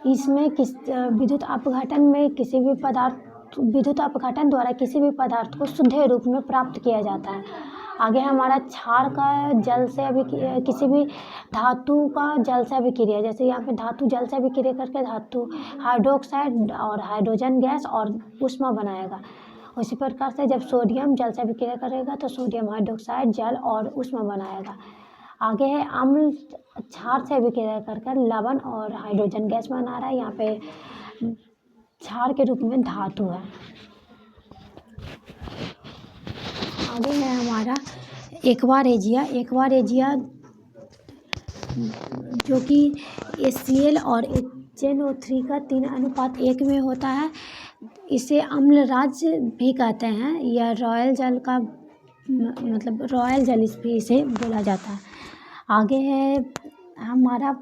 इसमें विद्युत अपघटन द्वारा किसी भी पदार्थ को शुद्ध रूप में प्राप्त किया जाता है। आगे हमारा क्षार का जल से किसी भी धातु का जल से अभिक्रिया, जैसे यहाँ पे धातु जल से अभिक्रिया करके धातु हाइड्रोक्साइड और हाइड्रोजन गैस और ऊष्मा बनाएगा। उसी प्रकार से जब सोडियम जल से अभिक्रिया करेगा तो सोडियम हाइड्रोक्साइड जल और ऊष्मा बनाएगा। आगे है अम्ल क्षार से अभिक्रिया कर लवण और हाइड्रोजन गैस बना रहा है। यहाँ पे क्षार के रूप में धातु है। आगे है हमारा एक्वारेजिया जो कि HCl और HNO3 का 3:1 में होता है। इसे अम्लराज भी कहते हैं। यह रॉयल जल का मतलब रॉयल जल इसे बोला जाता है। आगे है हमारा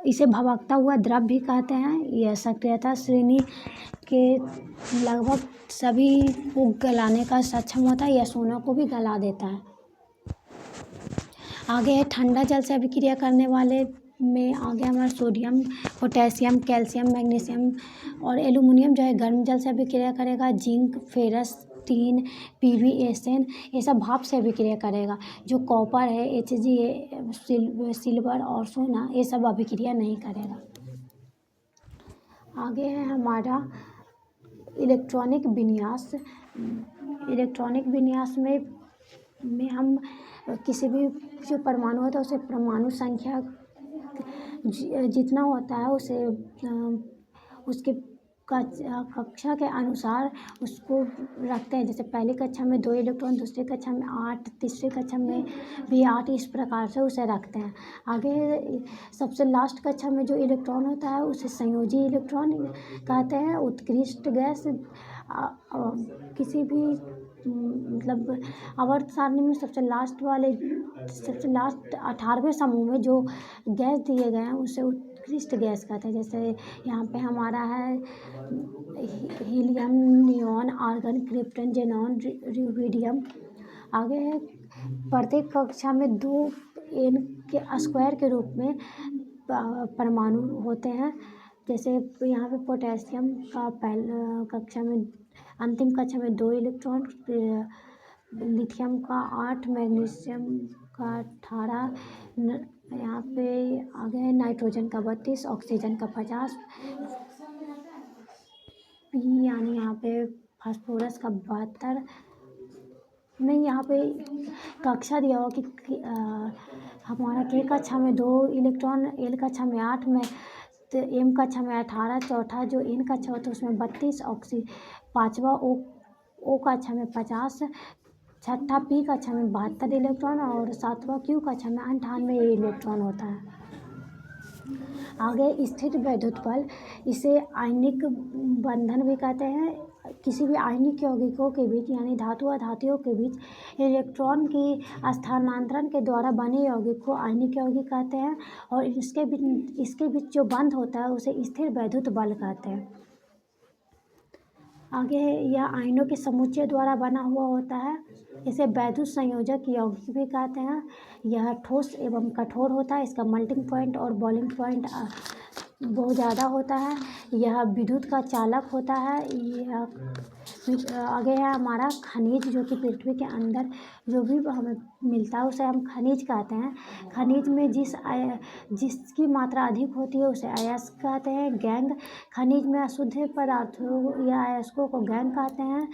इसे भभकता हुआ द्रव भी कहते हैं। यह सक्रियता श्रेणी के लगभग सभी को गलाने का सक्षम होता है। यह सोना को भी गला देता है। आगे है ठंडा जल से अभिक्रिया करने वाले में आगे हमारा सोडियम, पोटेशियम, कैल्शियम, मैग्नीशियम और एल्युमिनियम जो है गर्म जल से अभिक्रिया करेगा। जिंक, फेरस, टीन, PbSn ये सब भाप से अभिक्रिया करेगा। जो कॉपर है, Hg, सिल्वर और सोना ये सब अभिक्रिया नहीं करेगा। आगे है हमारा इलेक्ट्रॉनिक विन्यास में हम किसी भी जो परमाणु होता है उसे परमाणु संख्या जितना होता है उसे उसके कक्षा के अनुसार उसको रखते हैं। जैसे पहली कक्षा में 2 इलेक्ट्रॉन, दूसरी कक्षा में 8, तीसरी कक्षा में भी 8, इस प्रकार से उसे रखते हैं। आगे सबसे लास्ट कक्षा में जो इलेक्ट्रॉन होता है उसे संयोजी इलेक्ट्रॉन कहते हैं। उत्कृष्ट गैस किसी भी मतलब आवर्त सारणी में सबसे लास्ट 18वें समूह में जो गैस दिए गए हैं उसे उत्कृष्ट गैस कहते हैं। जैसे यहाँ पे हमारा है helium, neon, argon, krypton, xenon, deuterium. आगे है प्रत्येक कक्षा में 2 n के स्क्वायर के रूप में परमाणु होते हैं। जैसे यहाँ पे पोटेशियम का अंतिम कक्षा में 2 इलेक्ट्रॉन, लिथियम का 8, मैग्नीशियम का 18, यहाँ पे आगे है नाइट्रोजन का 32, ऑक्सीजन का 50, पी यानी यहाँ पे फास्फोरस का 72। नहीं, यहाँ पे कक्षा दिया हो कि हमारा के कक्षा में 2 इलेक्ट्रॉन, एल कक्षा में 8 में, तो एम कक्षा में 18, चौथा जो एन कक्षा होता है उसमें 32, पाँचवा ओ कक्षा में 50, छठा पी कक्षा में 72 इलेक्ट्रॉन और सातवां क्यू कक्षा में 98 इलेक्ट्रॉन होता है। आगे स्थिर वैद्युत बल, इसे आयनिक बंधन भी कहते हैं। किसी भी आयनिक यौगिकों के बीच यानी धातु अधातुओं के बीच इलेक्ट्रॉन की स्थानांतरण के द्वारा बने यौगिक को आयनिक यौगिक कहते हैं और इसके बीच जो बंध होता है उसे स्थिर वैद्युत बल कहते हैं। आगे यह आयनों के समुच्चय द्वारा बना हुआ होता है। इसे वैद्युत संयोजक यौगिक भी कहते हैं। यह ठोस एवं कठोर होता है। इसका मेल्टिंग पॉइंट और बॉइलिंग पॉइंट बहुत ज़्यादा होता है। यह विद्युत का चालक होता है। यह आगे है हमारा खनिज, जो कि पृथ्वी के अंदर जो भी हमें मिलता है उसे हम खनिज कहते हैं। खनिज में जिसकी मात्रा अधिक होती है उसे अयस्क कहते हैं। गैंग, खनिज में अशुद्ध पदार्थों या अयस्कों को गैंग कहते हैं।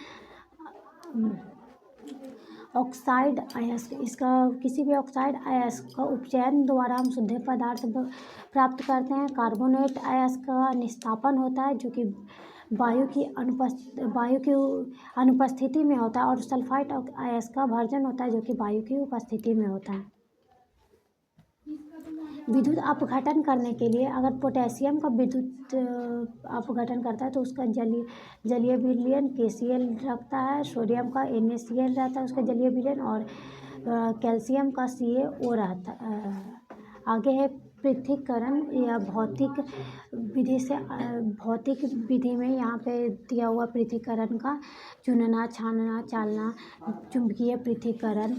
ऑक्साइड अयस्क, इसका किसी भी ऑक्साइड अयस्क का उपचयन द्वारा हम शुद्ध पदार्थ प्राप्त करते हैं। कार्बोनेट अयस्क का निस्तापन होता है जो कि वायु की अनुपस्थिति में होता है और सल्फाइड अयस्क का भर्जन होता है जो कि वायु की उपस्थिति में होता है। विद्युत अपघटन करने के लिए अगर पोटेशियम का विद्युत अपघटन करता है तो उसका जलीय विलयन KCl रखता है। सोडियम का NaCl रहता है उसका जलीय विलयन और कैल्शियम का CaO रहता है। आगे है पृथक्करण या भौतिक विधि में यहाँ पे दिया हुआ पृथक्करण का चुनना, छानना, चालना, चुंबकीय पृथक्करण।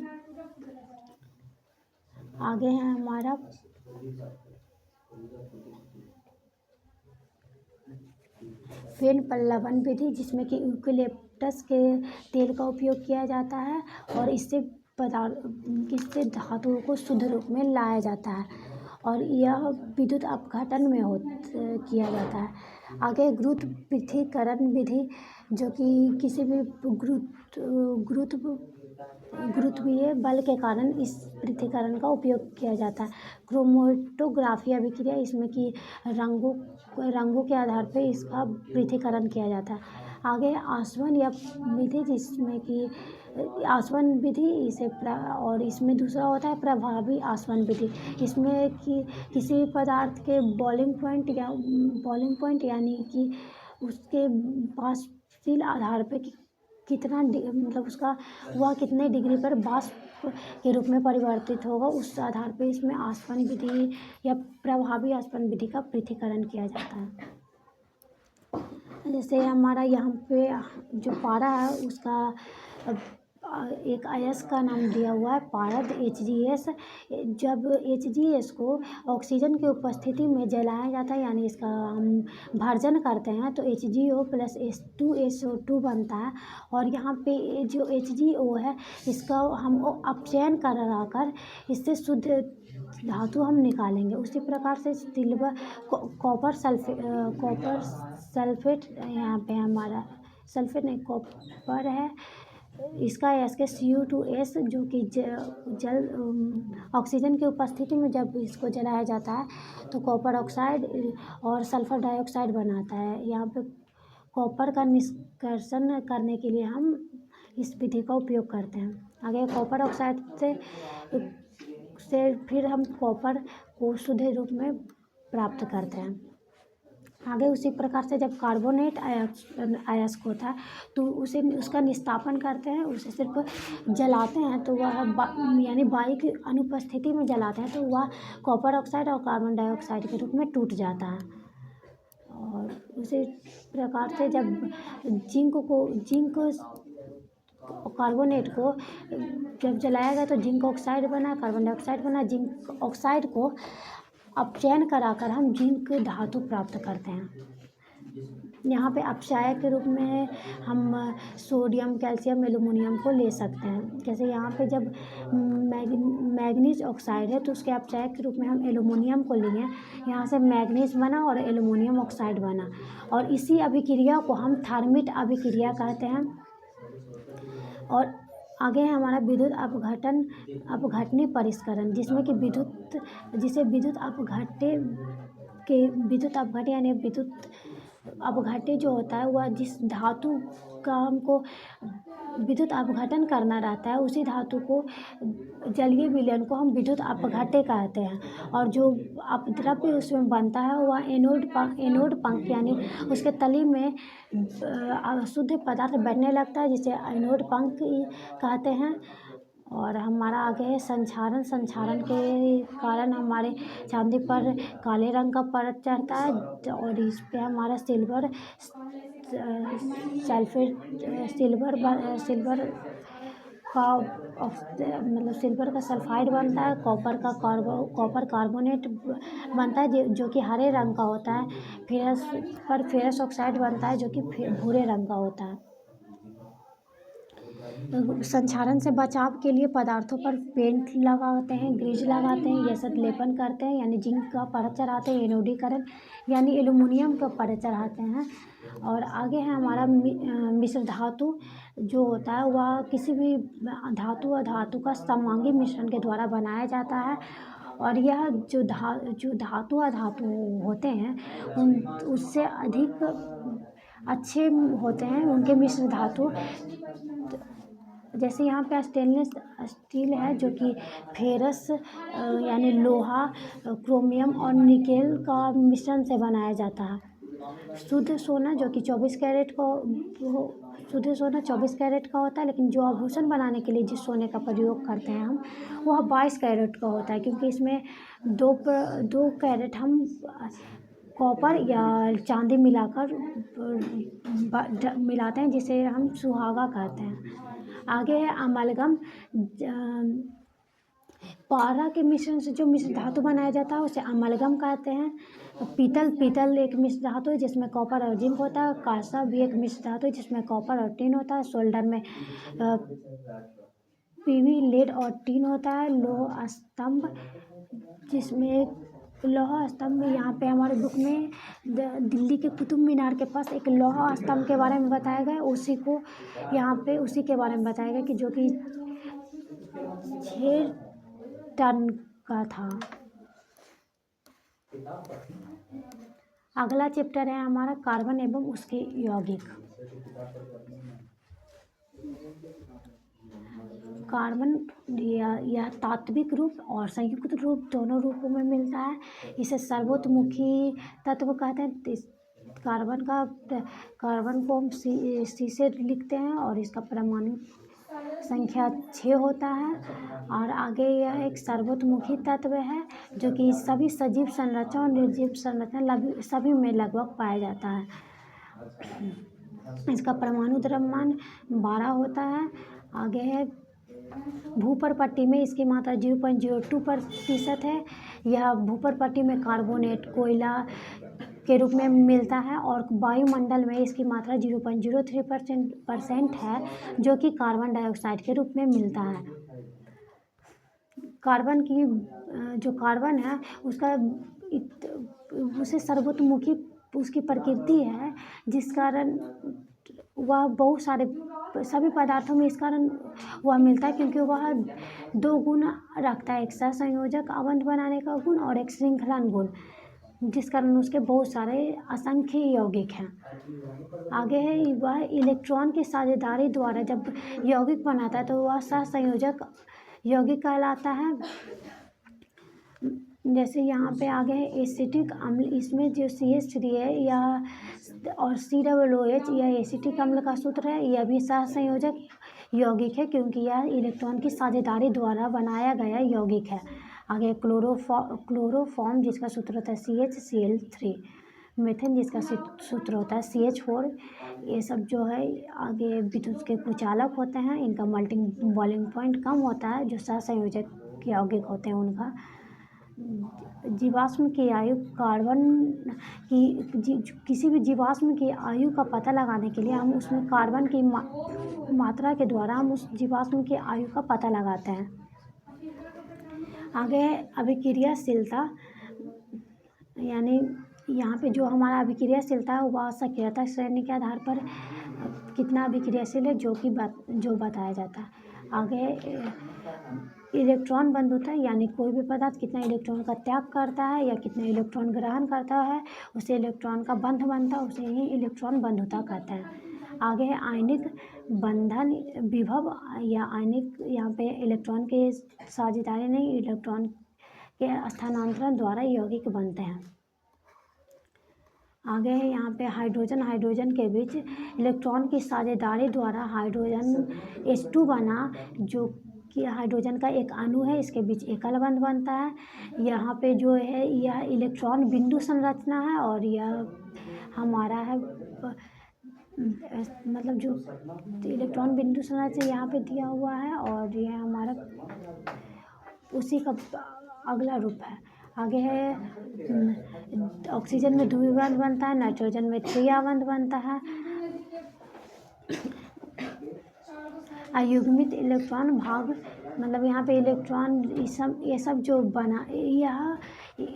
आगे है हमारा फेन पल्लवन विधि, जिसमें कि यूकेलिप्टस के तेल का उपयोग किया जाता है और इससे धातुओं को शुद्ध रूप में लाया जाता है और यह विद्युत अपघटन में किया जाता है। आगे गुरुत्व पृथक्करण विधि, जो कि किसी भी गुरुत्वीय बल के कारण इस पृथक्करण का उपयोग किया जाता है। क्रोमेटोग्राफी अभिक्रिया, इसमें कि रंगों के आधार पर इसका पृथक्करण किया जाता है। आगे आसवन या विधि, जिसमें कि आसवन विधि और इसमें दूसरा होता है प्रभावी आसवन विधि। इसमें कि किसी भी पदार्थ के बॉइलिंग पॉइंट यानी कि उसके वाष्पशील आधार पे कितना मतलब उसका वह कितने डिग्री पर वाष्प के रूप में परिवर्तित होगा, उस आधार पे इसमें आसवन विधि या प्रभावी आसवन विधि का पृथक्करण किया जाता है। जैसे हमारा यहाँ पे जो पारा है उसका एक अयस्क का नाम दिया हुआ है पारद HgS। जब HgS को ऑक्सीजन की उपस्थिति में जलाया जाता है यानी इसका हम भर्जन करते हैं तो HgO + H2SO2 बनता है और यहाँ पे जो HgO है इसका हम अपचयन कर इससे शुद्ध धातु हम निकालेंगे। उसी प्रकार से सिल्वर कॉपर सल्फेट यहाँ पे हमारा सल्फेट नहीं, कॉपर है, इसका SK Cu2S जो कि जल ऑक्सीजन की उपस्थिति में जब इसको जलाया जाता है तो कॉपर ऑक्साइड और सल्फर डाइऑक्साइड बनाता है। यहाँ पे कॉपर का निष्कर्षण करने के लिए हम इस विधि का उपयोग करते हैं। आगे कॉपर ऑक्साइड से फिर हम कॉपर को शुद्ध रूप में प्राप्त करते हैं। आगे उसी प्रकार से जब कार्बोनेट अयस्क होता है तो उसे उसका निस्तापन करते हैं, उसे सिर्फ जलाते हैं तो वह यानी वायु की अनुपस्थिति में जलाते हैं तो वह कॉपर ऑक्साइड और कार्बन डाइऑक्साइड के रूप में टूट जाता है। और उसी प्रकार से जब जिंक कार्बोनेट को जब जलाया गया तो जिंक ऑक्साइड बना, कार्बन डाइऑक्साइड बना। जिंक ऑक्साइड को अपचयन कराकर हम जिंक धातु प्राप्त करते हैं। यहाँ पे अपचायक के रूप में हम सोडियम, कैल्शियम, एल्युमिनियम को ले सकते हैं। जैसे यहाँ पे जब मैग्नीज ऑक्साइड है तो उसके अपचायक के रूप में हम एल्युमिनियम को लिए, यहाँ से मैग्नीज बना और एल्युमिनियम ऑक्साइड बना। और इसी अभिक्रिया को हम थर्मिट अभिक्रिया कहते हैं। और आगे है हमारा विद्युत अपघटनी परिष्करण, जिसे विद्युत अपघट्य यानी विद्युत अपघट्य जो होता है वह जिस धातु का हमको विद्युत अपघटन करना रहता है उसी धातु को जलीय विलयन को हम विद्युत अपघट्य कहते हैं। और जो अपद्रव्य उसमें बनता है वह एनोड पंख यानी उसके तली में शुद्ध पदार्थ बनने लगता है जिसे एनोड पंख कहते हैं। और हमारा आगे है संक्षारण के कारण हमारे चांदी पर काले रंग का परत चढ़ता है और इस पे हमारा सिल्वर का सल्फाइड बनता है। कॉपर कार्बोनेट बनता है जो कि हरे रंग का होता है। फेरस ऑक्साइड बनता है जो कि भूरे रंग का होता है। संक्षारण से बचाव के लिए पदार्थों पर पेंट लगाते हैं, ग्रीज लगाते हैं, यह सब लेपन करते हैं यानी जिंक का परत चढ़ाते हैं, एनोडीकरण यानी एल्युमिनियम का परत चढ़ाते हैं। और आगे है हमारा मिश्र धातु जो होता है वह किसी भी धातु और धातु का समांगी मिश्रण के द्वारा बनाया जाता है। और यह जो धातु और धातु होते हैं उससे अधिक अच्छे होते हैं उनके मिश्र धातु। जैसे यहाँ पे स्टेनलेस स्टील है जो कि फेरस यानी लोहा, क्रोमियम और निकेल का मिश्रण से बनाया जाता है। शुद्ध सोना जो कि 24 कैरेट का होता है, लेकिन जो आभूषण बनाने के लिए जिस सोने का प्रयोग करते हैं हम वह 22 कैरेट का होता है, क्योंकि इसमें दो कैरेट हम कॉपर या चांदी मिलाते हैं जिसे हम सुहागा कहते हैं। आगे है अमलगम। पारा के मिश्रण से जो मिश्र धातु बनाया जाता है उसे अमलगम कहते हैं। पीतल एक मिश्र धातु है जिसमें कॉपर और जिंक होता है। कांसा भी एक मिश्र धातु है जिसमें कॉपर और टिन होता है। सोल्डर में पीवी, लेड और टिन होता है। लौह स्तंभ यहाँ पे हमारे बुक में दिल्ली के कुतुब मीनार के पास एक लौह स्तंभ के बारे में बताया गया, उसी के बारे में बताया गया कि जो कि 6 टन का था। अगला चैप्टर है हमारा कार्बन एवं उसके यौगिक। कार्बन यह तात्विक रूप और संयुक्त रूप दोनों रूपों में मिलता है। इसे सर्वतोमुखी तत्व कहते हैं। कार्बन को हम C से लिखते हैं और इसका परमाणु संख्या 6 होता है। और आगे यह एक सर्वतोमुखी तत्व है जो कि सभी सजीव संरचना और निर्जीव संरचना सभी में लगभग पाया जाता है। इसका परमाणु द्रव्यमान 12 होता है। आगे है भूपर पट्टी में इसकी मात्रा 0.02% है। यह भूपर पट्टी में कार्बोनेट कोयला के रूप में मिलता है और वायुमंडल में इसकी मात्रा 0.03% है जो कि कार्बन डाइऑक्साइड के रूप में मिलता है। जो कार्बन है उसे सर्वतोमुखी उसकी प्रकृति है जिस कारण वह बहुत सारे सभी पदार्थों में इस कारण वह मिलता है क्योंकि वह 2 गुण रखता है, एक सहसंयोजक अवंध बनाने का गुण और एक श्रृंखलन गुण, जिस कारण उसके बहुत सारे असंख्य यौगिक हैं। आगे है वह इलेक्ट्रॉन की साझेदारी द्वारा जब यौगिक बनाता है तो वह सहसंयोजक यौगिक कहलाता है। जैसे यहाँ पे आगे है एसिटिक अम्ल, इसमें जो CH3 है या और COOH यह एसिटिक अम्ल का सूत्र है। यह भी सहसंयोजक यौगिक है क्योंकि यह इलेक्ट्रॉन की साझेदारी द्वारा बनाया गया यौगिक है। आगे क्लोरोफॉर्म जिसका सूत्र होता है CHCl3, मीथेन जिसका सूत्र होता है CH4। ये सब जो है आगे विद्युत के कुचालक होते हैं, इनका मेल्टिंग बॉइलिंग पॉइंट कम होता है। जो सहसंयोजक यौगिक होते हैं उनका जीवाश्म की आयु कार्बन की किसी भी जीवाश्म की आयु का पता लगाने के लिए हम उसमें कार्बन की मात्रा के द्वारा हम उस जीवाश्म की आयु का पता लगाते हैं। आगे अभिक्रियाशीलता, यानी यहाँ पे जो हमारा अभिक्रियाशीलता है वह सक्रियता श्रेणी के आधार पर कितना अभिक्रियाशील है जो बताया जाता है। आगे इलेक्ट्रॉन बंधुता, यानी कोई भी पदार्थ कितना इलेक्ट्रॉन का त्याग करता है या कितना इलेक्ट्रॉन ग्रहण करता है उसे इलेक्ट्रॉन का बंध बनता है, उसे ही इलेक्ट्रॉन बंधुता कहते हैं। आगे है आयनिक बंधन विभव या आयनिक, यहाँ पे इलेक्ट्रॉन के साझेदारी नहीं, इलेक्ट्रॉन के स्थानांतरण द्वारा यौगिक बनते हैं। आगे है यहाँ पे हाइड्रोजन के बीच इलेक्ट्रॉन की साझेदारी द्वारा हाइड्रोजन H2 बना, जो कि हाइड्रोजन का एक अणु है, इसके बीच एकल बंध बनता है। यहाँ पे जो है यह इलेक्ट्रॉन बिंदु संरचना है और यह हमारा है मतलब जो इलेक्ट्रॉन बिंदु संरचना यहाँ पे दिया हुआ है और यह हमारा उसी का अगला रूप है। आगे है ऑक्सीजन में द्विबंध बनता है, नाइट्रोजन में त्रिबंध बनता है। अयुग्मित इलेक्ट्रॉन भाग, मतलब यहाँ पे इलेक्ट्रॉन ये सब जो बना, यह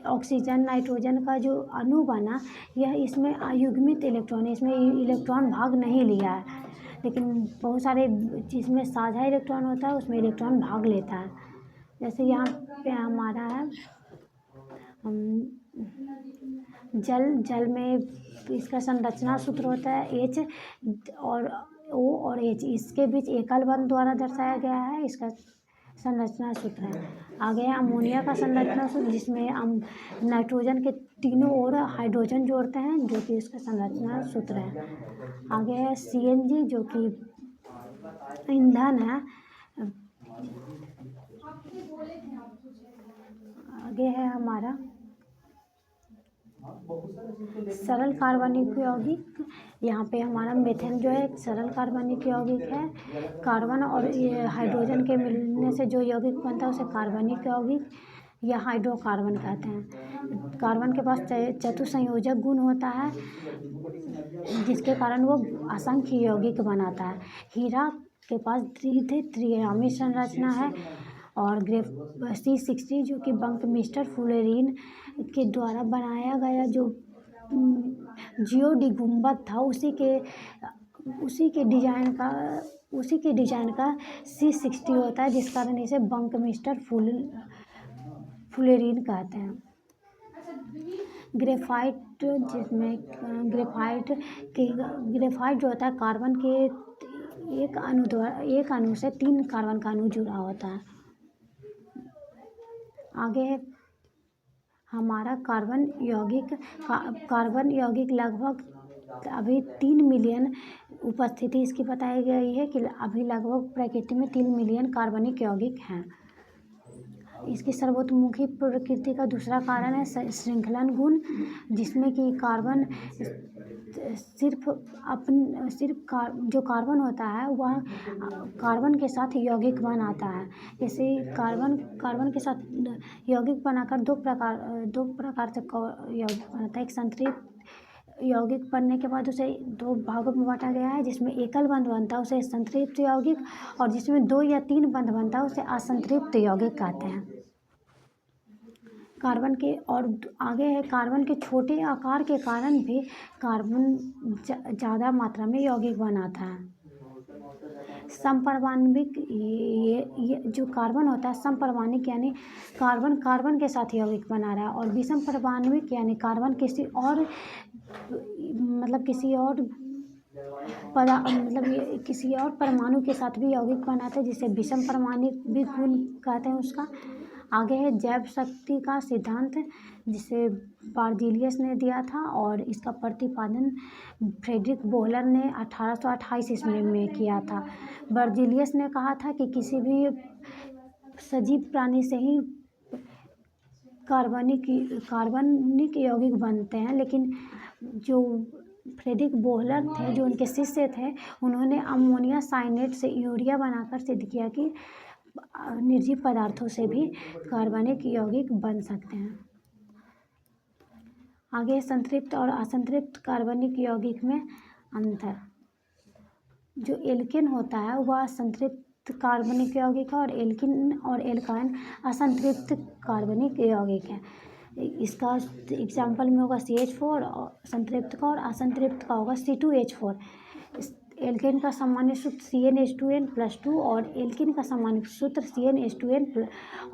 ऑक्सीजन नाइट्रोजन का जो अणु बना, यह इसमें अयुग्मित इलेक्ट्रॉन है, इसमें इलेक्ट्रॉन भाग नहीं लिया है। लेकिन बहुत सारे जिसमें साझा इलेक्ट्रॉन होता है उसमें इलेक्ट्रॉन भाग लेता है। जैसे यहाँ पे हमारा है जल में इसका संरचना सूत्र होता है H और O और H, इसके बीच एकल बंध द्वारा दर्शाया गया है, इसका संरचना सूत्र है। आगे है अमोनिया का संरचना सूत्र, जिसमें हम नाइट्रोजन के तीनों ओर हाइड्रोजन जोड़ते हैं, जो कि इसका संरचना सूत्र है। आगे है CNG जो कि ईंधन है। आगे है हमारा सरल कार्बनिक यौगिक, यहाँ पे हमारा मीथेन जो है एक सरल कार्बनिक यौगिक है। कार्बन और हाइड्रोजन के मिलने से जो यौगिक बनता है उसे कार्बनिक यौगिक या हाइड्रोकार्बन कहते हैं। कार्बन के पास चतुसंयोजक गुण होता है जिसके कारण वो असंख्य यौगिक बनाता है। हीरा के पास त्रिआयामी संरचना है और C60 जो कि बंकमिस्टर फुलेरीन के द्वारा बनाया गया जो जियोडी गुंबद था उसी के डिजाइन का C60 होता है, जिस कारण इसे बंकमिस्टर फुलेरीन कहते हैं। ग्रेफाइट, जिसमें ग्रेफाइट जो होता है कार्बन के एक अणु से 3 कार्बन का अणु जुड़ा होता है। आगे है हमारा कार्बन यौगिक लगभग अभी 3 मिलियन उपस्थिति इसकी बताई गई है कि अभी लगभग प्रकृति में 3 मिलियन कार्बनिक यौगिक हैं। इसकी सर्वतोमुखी प्रकृति का दूसरा कारण है श्रृंखलन गुण, जिसमें कि कार्बन जो कार्बन होता है वह कार्बन के साथ यौगिक बनाता है। जैसे कार्बन के साथ यौगिक बनाकर दो प्रकार से यौगिक बनाता है। एक संतृप्त यौगिक बनने के बाद उसे 2 भागों में बांटा गया है, जिसमें एकल बंध बनता है उसे संतृप्त यौगिक, और जिसमें 2 या 3 बंध बनता है उसे असंतृप्त यौगिक कहते हैं। कार्बन के और आगे है कार्बन के छोटे आकार के कारण भी कार्बन ज़्यादा मात्रा में यौगिक बनाता है। समपरमाणविक ये जो कार्बन होता है समपरमाणिक यानी कार्बन कार्बन के साथ यौगिक बना रहा है, और विषम परमाणविक यानी कार्बन किसी और किसी और ये किसी और परमाणु के साथ भी यौगिक बनाते हैं, जिसे विषम परमाणविक भी गुण कहते हैं उसका। आगे है जैव शक्ति का सिद्धांत, जिसे बार्जीलियस ने दिया था, और इसका प्रतिपादन फ्रेडरिक बोहलर ने 1828 ईस्वी में किया था। बार्जीलियस ने कहा था कि किसी भी सजीव प्राणी से ही कार्बनिक यौगिक बनते हैं, लेकिन जो फ्रेडरिक बोहलर थे, जो उनके शिष्य थे, उन्होंने अमोनिया साइनेट से यूरिया बनाकर सिद्ध किया कि निर्जीव पदार्थों से भी कार्बनिक यौगिक बन सकते हैं। आगे संतृप्त और असंतृप्त कार्बनिक यौगिक में अंतर। जो एल्केन होता है वह संतृप्त कार्बनिक यौगिक है, और एल्किन और एल्काइन असंतृप्त कार्बनिक यौगिक है। इसका एग्जाम्पल में होगा CH4 संतृप्त का, और असंतृप्त का होगा C2H4। एल्केन का सामान्य सूत्र CnH2n+2 और एल्किन का सामान्य सूत्र CnH2n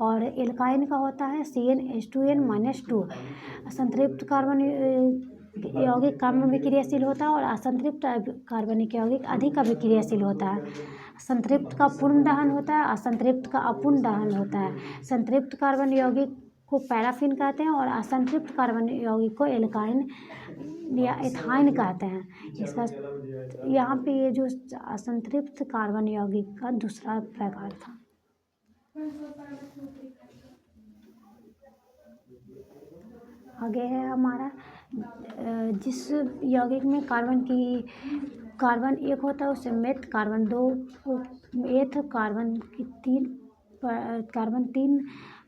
और एल्काइन का होता है CnH2n-2। संतृप्त कार्बन यौगिक कम अभिक्रियाशील होता है, और असंतृप्त कार्बनिक यौगिक अधिक अभिक्रियाशील होता है। संतृप्त का पूर्ण दहन होता है, असंतृप्त का अपूर्ण दहन होता है। संतृप्त कार्बन यौगिक को पैराफिन कहते हैं, और असंतृप्त कार्बन यौगिक को एल्काइन या एथाइन कहते हैं। इसका यहाँ पे ये जो असंतृप्त कार्बन यौगिक का दूसरा प्रकार था। आगे है हमारा जिस यौगिक में कार्बन एक होता है उसे मेथ, कार्बन दो एथ, कार्बन तीन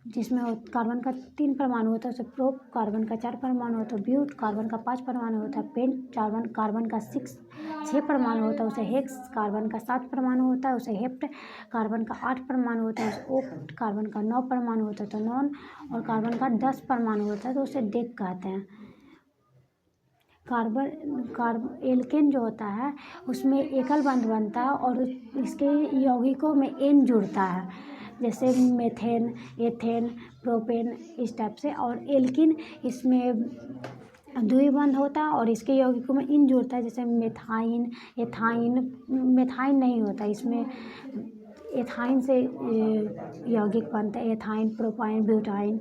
जिसमें कार्बन का 3 परमाणु होता है उसे प्रोप, कार्बन का 4 परमाणु होता है ब्यूट, कार्बन का 5 परमाणु होता है पेंट, कार्बन का 6 परमाणु होता है उसे हेक्स, कार्बन का 7 परमाणु होता है उसे हेप्ट, कार्बन का 8 परमाणु होता है उसे ओक्ट, कार्बन का 9 परमाणु होता है तो नॉन, और कार्बन का 10 परमाणु होता है तो उसे डेक कहते हैं। एल्केन जो होता है उसमें एकल बंध बनता है, और इसके यौगिकों में एन जुड़ता है, जैसे मेथेन, एथेन, प्रोपेन, इस टाइप से। और एल्किन इसमें द्विबंध होता है और इसके यौगिकों में इन जुड़ता है, जैसे मेथाइन, एथाइन। मेथाइन नहीं होता इसमें, एथाइन से यौगिक बनता है, एथाइन, प्रोपाइन, ब्यूटाइन।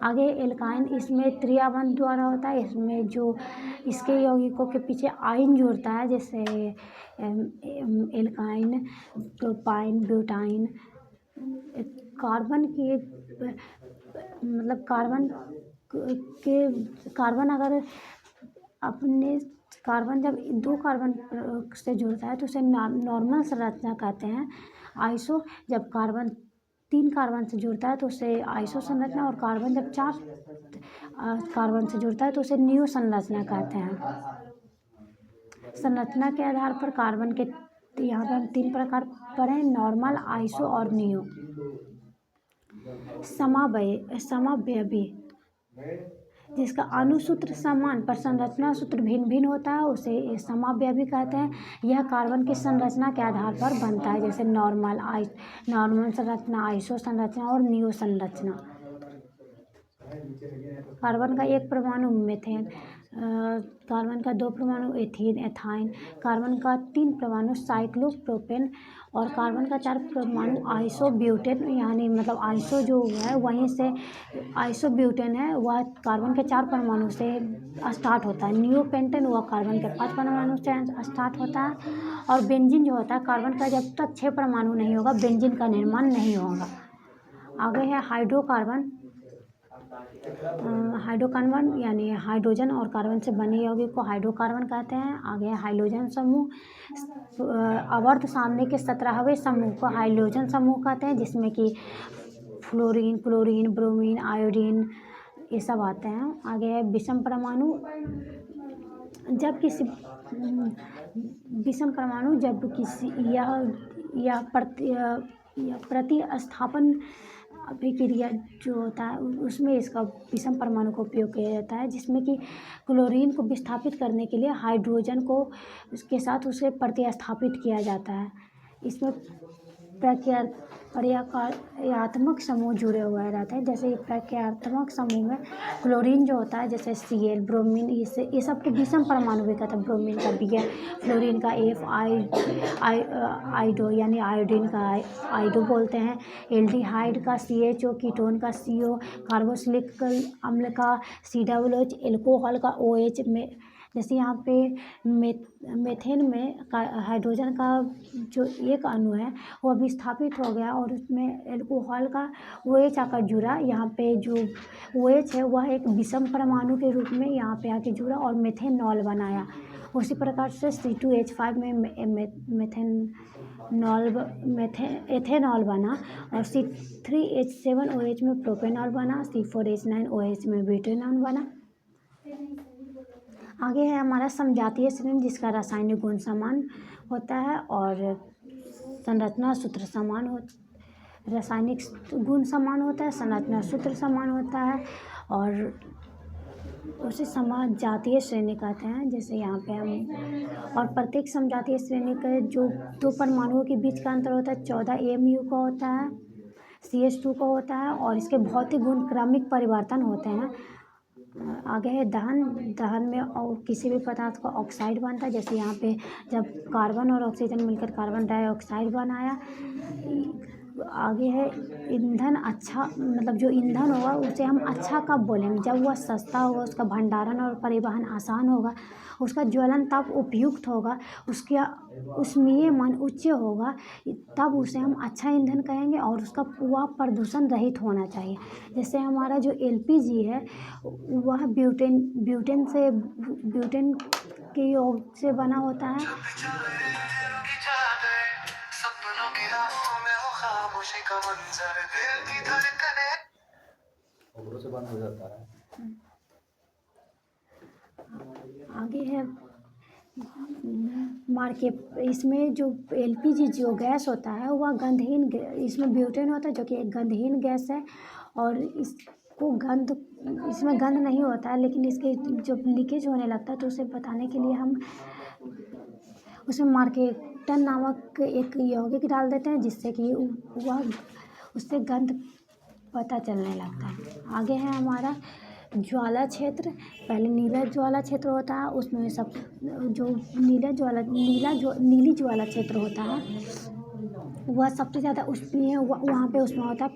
आगे एल्काइन इसमें त्रियाबंध द्वारा होता है, इसमें जो इसके यौगिकों के पीछे आइन जुड़ता है, जैसे एल्काइन, प्रोपाइन, ब्यूटाइन। कार्बन के कार्बन अगर अपने कार्बन जब 2 कार्बन से जुड़ता है तो उसे नॉर्मल संरचना कहते हैं। आइसो जब कार्बन 3 कार्बन से जुड़ता है तो उसे आइसो संरचना, और कार्बन जब 4 कार्बन से जुड़ता है तो उसे नियो संरचना कहते हैं। संरचना के आधार पर कार्बन के यहाँ पर हम 3 प्रकार पढ़े, नॉर्मल, आइसो और नियो। समावयवी जिसका अणुसूत्र समान पर संरचना सूत्र भिन्न भिन्न होता है उसे समावयवी कहते हैं। यह कार्बन की संरचना के आधार पर बनता है, जैसे नॉर्मल संरचना, आइसो संरचना और नियो संरचना। कार्बन का 1 परमाणु मीथेन, कार्बन का 2 परमाणु एथीन, एथाइन, कार्बन का 3 परमाणु साइक्लोप्रोपेन, और कार्बन का 4 परमाणु आइसोब्यूटेन। यानी आइसो जो है वहीं से आइसोब्यूटेन है, वह कार्बन के 4 परमाणु से स्टार्ट होता है। नियोपेंटेन वह कार्बन के 5 परमाणु से स्टार्ट होता है। और बेंजीन जो होता है कार्बन का जब तक 6 परमाणु नहीं होगा बेंजीन का निर्माण नहीं होगा। आगे है हाइड्रोकार्बन। हाइड्रोकार्बन यानी हाइड्रोजन और कार्बन से बने यौगिक को हाइड्रोकार्बन कहते हैं। आगे हाइड्रोजन समूह, आवर्त सारणी के 17वें समूह को हाइड्रोजन समूह कहते हैं, जिसमें कि फ्लोरीन, क्लोरीन, ब्रोमीन, आयोडीन ये सब आते हैं। आगे है विषम परमाणु। जब किसी विषम परमाणु जब किसी यह प्रतिस्थापन अभिक्रिया जो होता है उसमें इसका विषम परमाणु का उपयोग किया जाता है, जिसमें कि क्लोरीन को विस्थापित करने के लिए हाइड्रोजन को उसके साथ उसे प्रतिस्थापित किया जाता है। इसमें प्रक्रियात्मक समूह जुड़े हुए रहते हैं। जैसे ये प्रक्रियात्मक समूह में क्लोरीन जो होता है, जैसे Cl, ब्रोमीन, ये सब के विषम परमाणु भी कहते हैं। ब्रोमीन का Bn, फ्लोरीन का F, आइडो यानी आयोडीन का आइडो बोलते हैं, एल्डिहाइड का CHO, कीटोन का CO, कार्बोक्सिलिक अम्ल का COOH, एल्कोहल का OH में। जैसे यहाँ पे मेथेन में हाइड्रोजन का जो एक अणु है वो विस्थापित हो गया और उसमें एल्कोहल का OH आकर जुड़ा। यहाँ पे जो OH है वह एक विषम परमाणु के रूप में यहाँ पे आके जुड़ा और मेथेनॉल बनाया। उसी प्रकार से C2H5 में एथेनॉल बना और C3H7OH में प्रोपेनॉल बना, C4H9OH में ब्यूटेनॉल बना। आगे है हमारा समजातीय श्रेणी, जिसका रासायनिक गुण समान होता है और संरचना सूत्र समान हो। रासायनिक गुण समान होता है, संरचना सूत्र समान होता है और उसे समजातीय श्रेणी कहते हैं। जैसे यहाँ पे हम और प्रत्येक समजातीय श्रेणी के जो दो परमाणुओं के बीच का अंतर होता है 14 AMU का होता है, CH2 का होता है और इसके भौतिक गुण क्रमिक परिवर्तन होते हैं। आगे है दहन में और किसी भी पदार्थ का ऑक्साइड बनता है। जैसे यहाँ पे जब कार्बन और ऑक्सीजन मिलकर कार्बन डाइऑक्साइड बनाया। आगे है ईंधन। अच्छा मतलब जो ईंधन होगा उसे हम अच्छा कब बोलेंगे? जब वह सस्ता होगा, उसका भंडारण और परिवहन आसान होगा, उसका ज्वलन ताप उपयुक्त होगा, उसका उष्मीय मान उच्च होगा, तब उसे हम अच्छा ईंधन कहेंगे और उसका वह प्रदूषण रहित होना चाहिए। जैसे हमारा जो LPG है वह ब्यूटेन के योग से बना होता है। आगे है मार्केट। इसमें जो LPG जो गैस होता है वह गंधहीन, इसमें ब्यूटेन होता है जो कि एक गंधहीन गैस है और इसमें गंध नहीं होता है, लेकिन इसके जब लीकेज होने लगता है तो उसे बताने के लिए हम उसमें मार्केटन नामक एक यौगिक डाल देते हैं, जिससे कि वह उससे गंध पता चलने लगता है। आगे है हमारा ज्वाला क्षेत्र। पहले नीला ज्वाला क्षेत्र होता है, उसमें सब जो नीली ज्वाला क्षेत्र होता है वह सबसे ज़्यादा उष्मीय वहाँ पे उसमें होता है।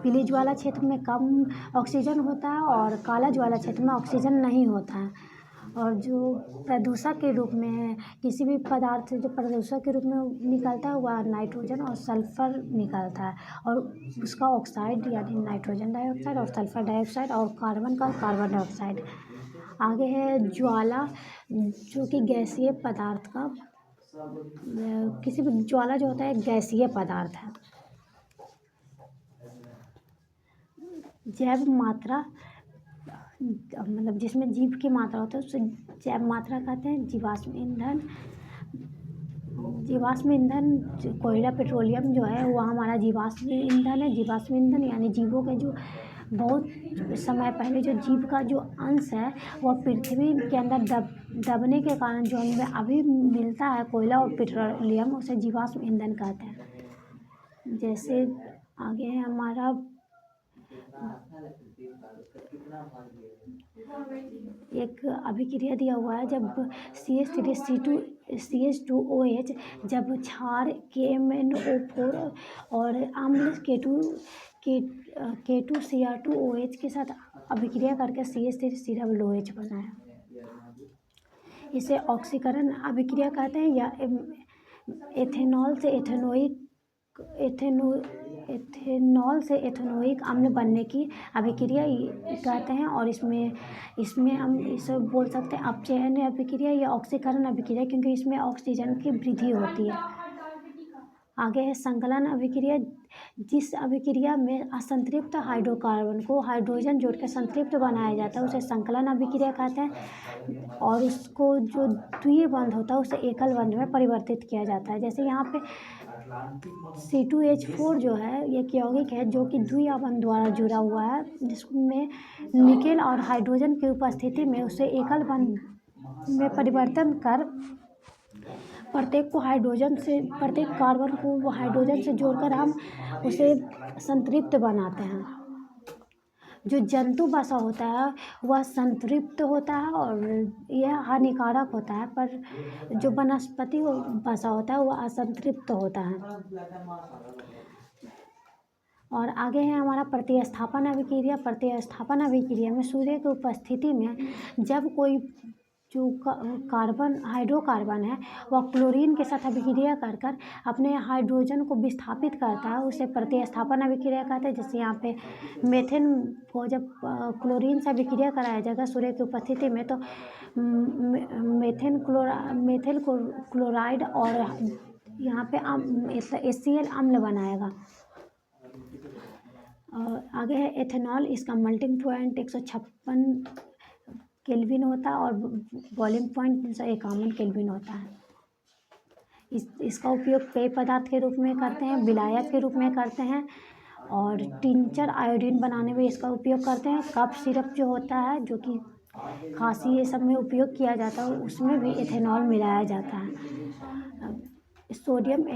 पीली ज्वाला क्षेत्र में कम ऑक्सीजन होता है और काला ज्वाला क्षेत्र में ऑक्सीजन नहीं होता है। और जो प्रदूषक के रूप में है, किसी भी पदार्थ से जो प्रदूषक के रूप में निकलता है वह नाइट्रोजन और सल्फर निकलता है और उसका ऑक्साइड यानी नाइट्रोजन डाइऑक्साइड और सल्फर डाइऑक्साइड और कार्बन का कार्बन डाइऑक्साइड। आगे है ज्वाला, जो कि गैसीय पदार्थ का किसी भी ज्वाला जो होता है गैसीय पदार्थ है। जैव मात्रा मतलब जिसमें जीव की मात्रा होता है उसे जैव मात्रा कहते हैं। जीवाश्म ईंधन कोयला पेट्रोलियम जो है वह हमारा जीवाश्म ईंधन है। जीवाश्म ईंधन यानी जीवों के जो बहुत समय पहले जो जीव का जो अंश है वह पृथ्वी के अंदर दबने के कारण जो हमें अभी मिलता है कोयला और पेट्रोलियम, उसे जीवाश्म ईंधन कहते हैं। जैसे आगे है हमारा एक अभिक्रिया दिया हुआ है। जब CH3CH2OH जब क्षार KMnO4 और अम्ल K2Cr2OH के साथ अभिक्रिया करके CH3COOH बना है। इसे ऑक्सीकरण अभिक्रिया कहते हैं या एथेनॉल से एथेनोइक अम्ल बनने की अभिक्रिया कहते हैं। और इसमें हम इसे बोल सकते हैं अपचयन अभिक्रिया या ऑक्सीकरण अभिक्रिया, क्योंकि इसमें ऑक्सीजन की वृद्धि होती है। आगे है संकलन अभिक्रिया, जिस अभिक्रिया में असंतृप्त हाइड्रोकार्बन को हाइड्रोजन जोड़कर संतृप्त बनाया जाता है उसे संकलन अभिक्रिया कहते हैं। और उसको जो द्वितीय बंध होता है उसे एकल बंध में परिवर्तित किया जाता है। जैसे यहाँ पे C2H4 जो है ये यौगिक है जो कि द्विआवन द्वारा जुड़ा हुआ है, जिसमें निकेल और हाइड्रोजन की उपस्थिति में उसे एकल बंध में परिवर्तन कर प्रत्येक कार्बन को वो हाइड्रोजन से जोड़कर हम उसे संतृप्त बनाते हैं। जो जंतु वसा होता है वह संतृप्त होता है और यह हानिकारक होता है, पर जो वनस्पति वसा होता है वह असंतृप्त होता है। और आगे है हमारा प्रतिस्थापन अभिक्रिया। प्रतिस्थापन अभिक्रिया में सूर्य की उपस्थिति में जब कोई जो हाइड्रोकार्बन है वह क्लोरीन के साथ अभिक्रिया कर अपने हाइड्रोजन को विस्थापित करता है, उसे प्रतिस्थापन अभिक्रिया कहते हैं। जैसे यहाँ पे मेथेन को जब क्लोरीन से अभिक्रिया कराया जाएगा सूर्य की उपस्थिति में, तो मेथिल क्लोराइड और यहाँ पे HCl अम्ल बनाएगा। आगे है एथेनॉल। इसका मेल्टिंग पॉइंट 156 केल्विन होता है और बॉइलिंग पॉइंट 351 केल्विन होता है। इसका उपयोग पेय पदार्थ के रूप में करते हैं, विलायक के रूप में करते हैं और टिंचर आयोडीन बनाने में इसका उपयोग करते हैं। कफ सिरप जो होता है, जो कि खांसी ये सब में उपयोग किया जाता है, उसमें भी एथेनॉल मिलाया जाता है। सोडियम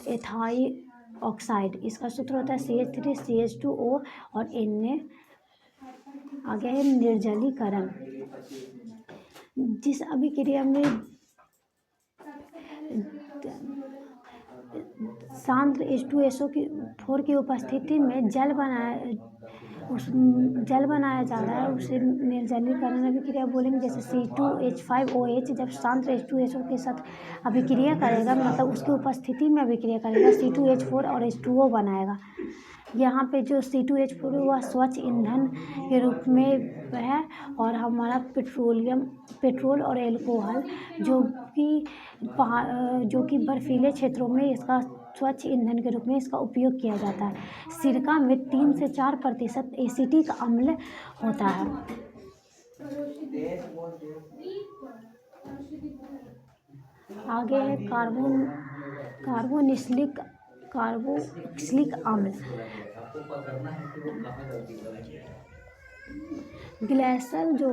एथाई ऑक्साइड, इसका सूत्र होता है CH3 CH2O और Na। आगे है निर्जलीकरण। जिस अभिक्रिया में सांद्र H2SO4 की उपस्थिति में जल बनाया जा रहा है उसे निर्जलीकरण अभिक्रिया बोलेंगे। जैसे C2H5OH जब सांद्र H2SO के साथ अभिक्रिया करेगा, मतलब उसकी उपस्थिति में अभिक्रिया करेगा, C2H4 और H2O बनाएगा। यहाँ पे जो C2H4 वह स्वच्छ ईंधन के रूप में है और हमारा पेट्रोल और एल्कोहल जो कि बर्फीले क्षेत्रों में इसका स्वच्छ ईंधन के रूप में इसका उपयोग किया जाता है। सिरका में 3 से 4% एसिटिक अम्ल होता है। आगे है कार्बोक्सिलिक अम्ल। ग्लाइसल जो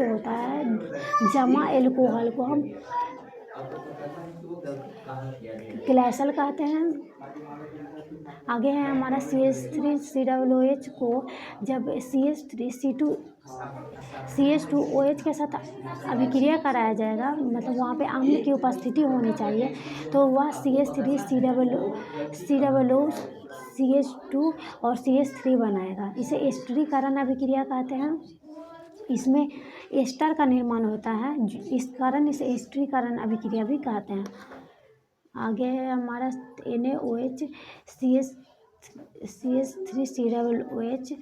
होता है जमा एल्कोहल को हम ग्लाइसल कहते हैं। आगे है हमारा CH3COOH को जब CH2OH के साथ अभिक्रिया कराया जाएगा, मतलब वहाँ पे अम्ल की उपस्थिति होनी चाहिए, तो वह CH2 और CH3 बनाएगा। इसे एस्टरीकरण अभिक्रिया कहते हैं। इसमें एस्टर का निर्माण होता है, इस कारण इसे एस्टरीकरण अभिक्रिया भी कहते हैं। आगे है हमारा NaOH CH3COOH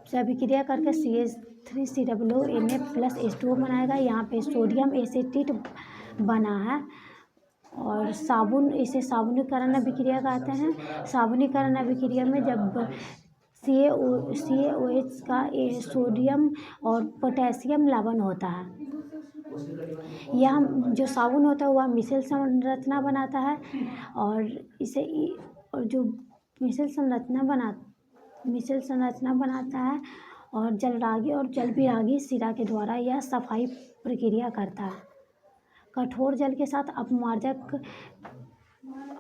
से अभिक्रिया करके CH3COO Na+H2O बनाएगा। यहाँ पे सोडियम एसीटेट बना है और इसे साबुनीकरण अभिक्रिया कहते हैं। साबुनीकरण अभिक्रिया में जब CaOH का सोडियम और पोटेशियम लवण होता है, यह जो साबुन होता है वह मिश्रित संरचना बनाता है और जो मिश्रित संरचना बनाता है और जलरागी और जलविरागी सिरा के द्वारा यह सफाई प्रक्रिया करता है। कठोर जल के साथ अपमार्जक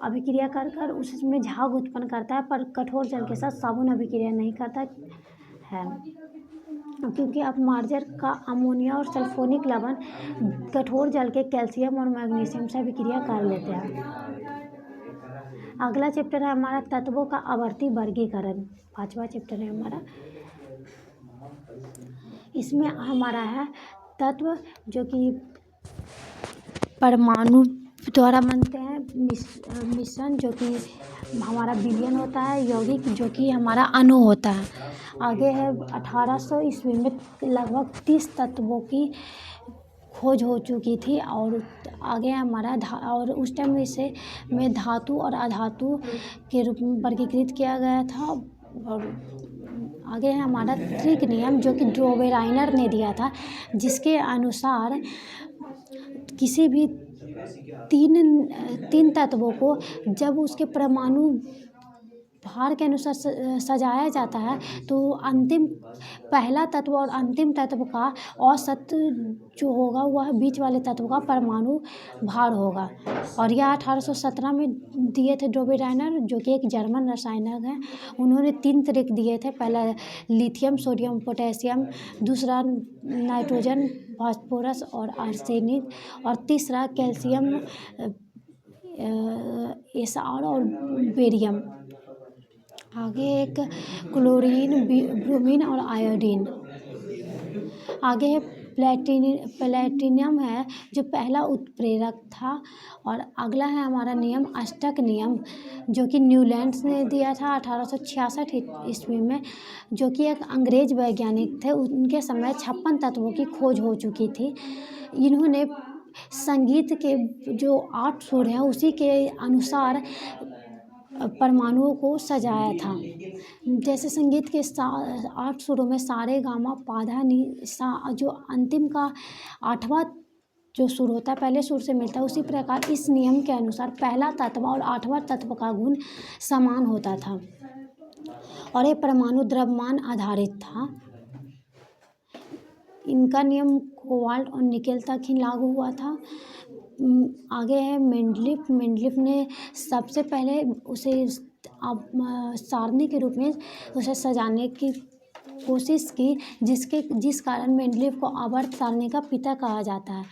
अभिक्रिया कर उसमें झाग उत्पन्न करता है, पर कठोर जल के साथ साबुन अभिक्रिया नहीं करता है, क्योंकि अपमार्जक का अमोनिया और सल्फोनिक लवण कठोर जल के कैल्शियम और मैग्नीशियम से अभिक्रिया कर लेते हैं। अगला चैप्टर है हमारा तत्वों का आवर्ती वर्गीकरण। 5वां चैप्टर है हमारा। इसमें हमारा है तत्व जो कि परमाणु द्वारा बनते हैं, मिश्रण जो कि हमारा विलयन होता है, यौगिक जो कि हमारा अणु होता है। आगे है 1800 ईस्वी में लगभग 30 तत्वों की खोज हो चुकी थी और आगे हमारा और उस टाइम इसे में धातु और अधातु के रूप में वर्गीकृत किया गया था। और आगे है हमारा त्रिक नियम जो कि ड्रोबेराइनर ने दिया था, जिसके अनुसार किसी भी तीन तीन तत्वों को जब उसके परमाणु भार के अनुसार सजाया जाता है तो अंतिम पहला तत्व और अंतिम तत्व का औसत जो होगा वह बीच वाले तत्व का परमाणु भार होगा। और यह 1817 में दिए थे डोबे रायनर, जो कि एक जर्मन रसायनज्ञ हैं। उन्होंने 3 तरीक दिए थे, पहला लिथियम, सोडियम, पोटेशियम, दूसरा नाइट्रोजन, फास्फोरस और आर्सेनिक, और तीसरा कैल्शियम, एसआर और बेरियम। आगे एक क्लोरीन, ब्रोमीन और आयोडीन। आगे है प्लेटिनियम है, जो पहला उत्प्रेरक था। और अगला है हमारा नियम, अष्टक नियम, जो कि न्यूलैंड्स ने दिया था 1866 ईस्वी में, जो कि एक अंग्रेज वैज्ञानिक थे। उनके समय 56 तत्वों की खोज हो चुकी थी। इन्होंने संगीत के जो 8 सुर हैं उसी के अनुसार परमाणुओं को सजाया था। जैसे संगीत के 8 सुरों में सा रे गा मा पा धा नी सा, जो अंतिम का 8वां जो सुर होता है पहले सुर से मिलता है, उसी प्रकार इस नियम के अनुसार पहला तत्व और 8वां तत्व का गुण समान होता था और ये परमाणु द्रव्यमान आधारित था। इनका नियम कोबाल्ट और निकेल तक ही लागू हुआ था। आगे है मेंडलीफ ने सबसे पहले उसे सारणी के रूप में उसे सजाने की कोशिश की, जिस कारण मेंडलीफ को आवर्त सारणी का पिता कहा जाता है।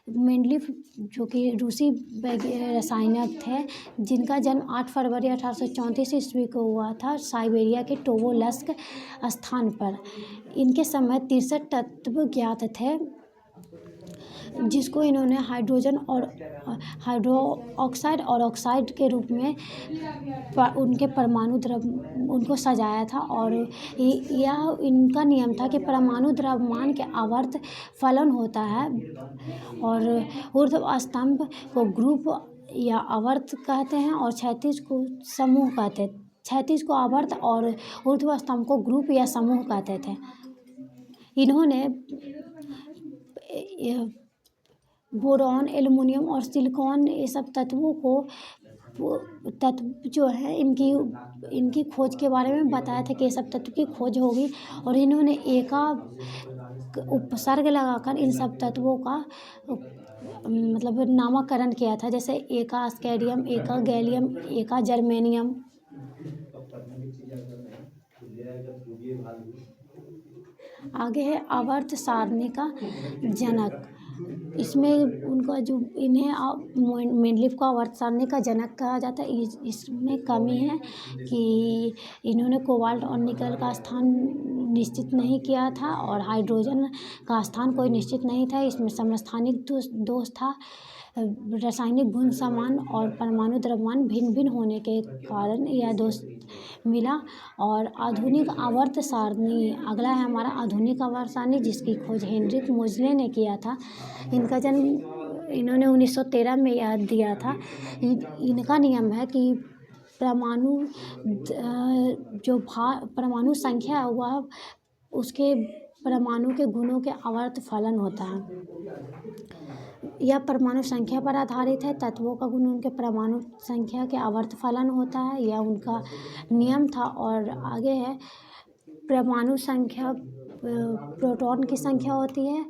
मेंडलीफ जो कि रूसी रसायनज्ञ थे, जिनका जन्म 8 फरवरी 1834 ईस्वी को हुआ था साइबेरिया के टोवोलस्क स्थान पर। इनके समय 63 तत्व ज्ञात थे, जिसको इन्होंने हाइड्रोजन और हाइड्रो ऑक्साइड और ऑक्साइड के रूप में उनके परमाणु द्रव्य उनको सजाया था। और यह इनका नियम था कि परमाणु द्रव्यमान के आवर्त फलन होता है और ऊर्ध्व स्तंभ को ग्रुप या आवर्त कहते हैं और क्षैतिज को समूह कहते हैं। क्षैतिज को आवर्त और ऊर्ध्व स्तंभ को ग्रुप या समूह कहते थे। इन्होंने बोरॉन, एल्युमिनियम और सिलिकॉन, ये सब तत्वों को तत्व जो है इनकी खोज के बारे में बताया था कि ये सब तत्व की खोज होगी। और इन्होंने एका उपसर्ग लगाकर इन सब तत्वों का मतलब नामकरण किया था, जैसे एका स्कैंडियम, एका गैलियम, एका जर्मेनियम। आगे है आवर्त सारणी का जनक। इसमें उनका जो मेंडलीफ को आवर्त सारणी का जनक कहा जाता है। इसमें कमी है कि इन्होंने कोबाल्ट और निकल का स्थान निश्चित नहीं किया था और हाइड्रोजन का स्थान कोई निश्चित नहीं था। इसमें समस्थानिक दोष था। रासायनिक गुण समान और परमाणु द्रव्यमान भिन्न भिन्न होने के कारण यह दोष मिला। और आधुनिक आवर्त सारणी अगला है हमारा आधुनिक आवर्त सारणी, जिसकी खोज हेनरिक मोजले ने किया था। इनका जन्म इन्होंने 1913 में याद दिया था। इनका नियम है कि परमाणु जो परमाणु संख्या है वह उसके परमाणु के गुणों के आवर्त फलन होता है। यह परमाणु संख्या पर आधारित है। तत्वों का गुण उनके परमाणु संख्या के आवर्त फलन होता है, यह उनका नियम था। और आगे है परमाणु संख्या प्रोटॉन की संख्या होती है,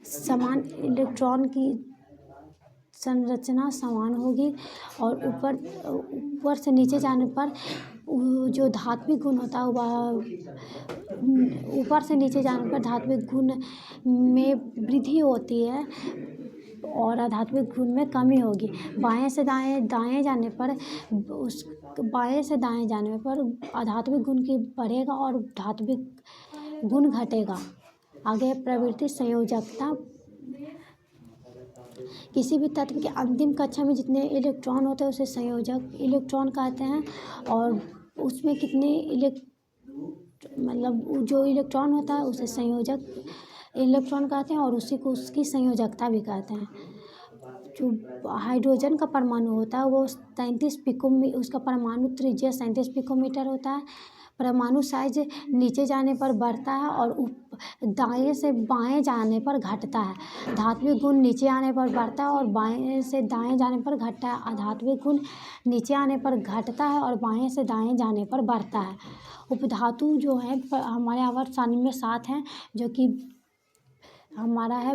समान इलेक्ट्रॉन की संरचना समान होगी और ऊपर से नीचे जाने पर जो धात्विक गुण होता है वह ऊपर से नीचे जाने पर धात्विक गुण में वृद्धि होती है और अधात्विक गुण में कमी होगी। बाएं से दाएं जाने पर बाएं से दाएं जाने पर अधात्विक गुण की बढ़ेगा और धात्विक गुण घटेगा। आगे प्रवृत्ति संयोजकता। किसी भी तत्व के अंतिम कक्षा में जितने इलेक्ट्रॉन होते हैं उसे संयोजक इलेक्ट्रॉन कहते हैं और उसमें कितने मतलब जो इलेक्ट्रॉन होता है उसे संयोजक इलेक्ट्रॉन कहते हैं और उसी को उसकी संयोजकता भी कहते हैं। जो हाइड्रोजन का परमाणु होता है वो 37 उसका परमाणु त्रिज्या 37 पिकोमीटर होता है। परमाणु साइज नीचे जाने पर बढ़ता है और दाएं से बाएं जाने पर घटता है। धात्विक गुण नीचे आने पर बढ़ता है और बाएं से दाएं जाने पर घटता है। अधात्विक गुण नीचे आने पर घटता है और बाएं से दाएं जाने पर बढ़ता है। उपधातु जो है हमारे आवर्त सारणी में 7 हैं, जो कि हमारा है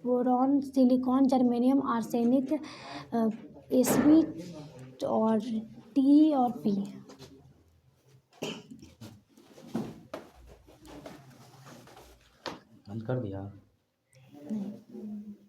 boron, silicon, germanium, arsenic, SB और टी और पी।
बंद कर दिया?
नहीं।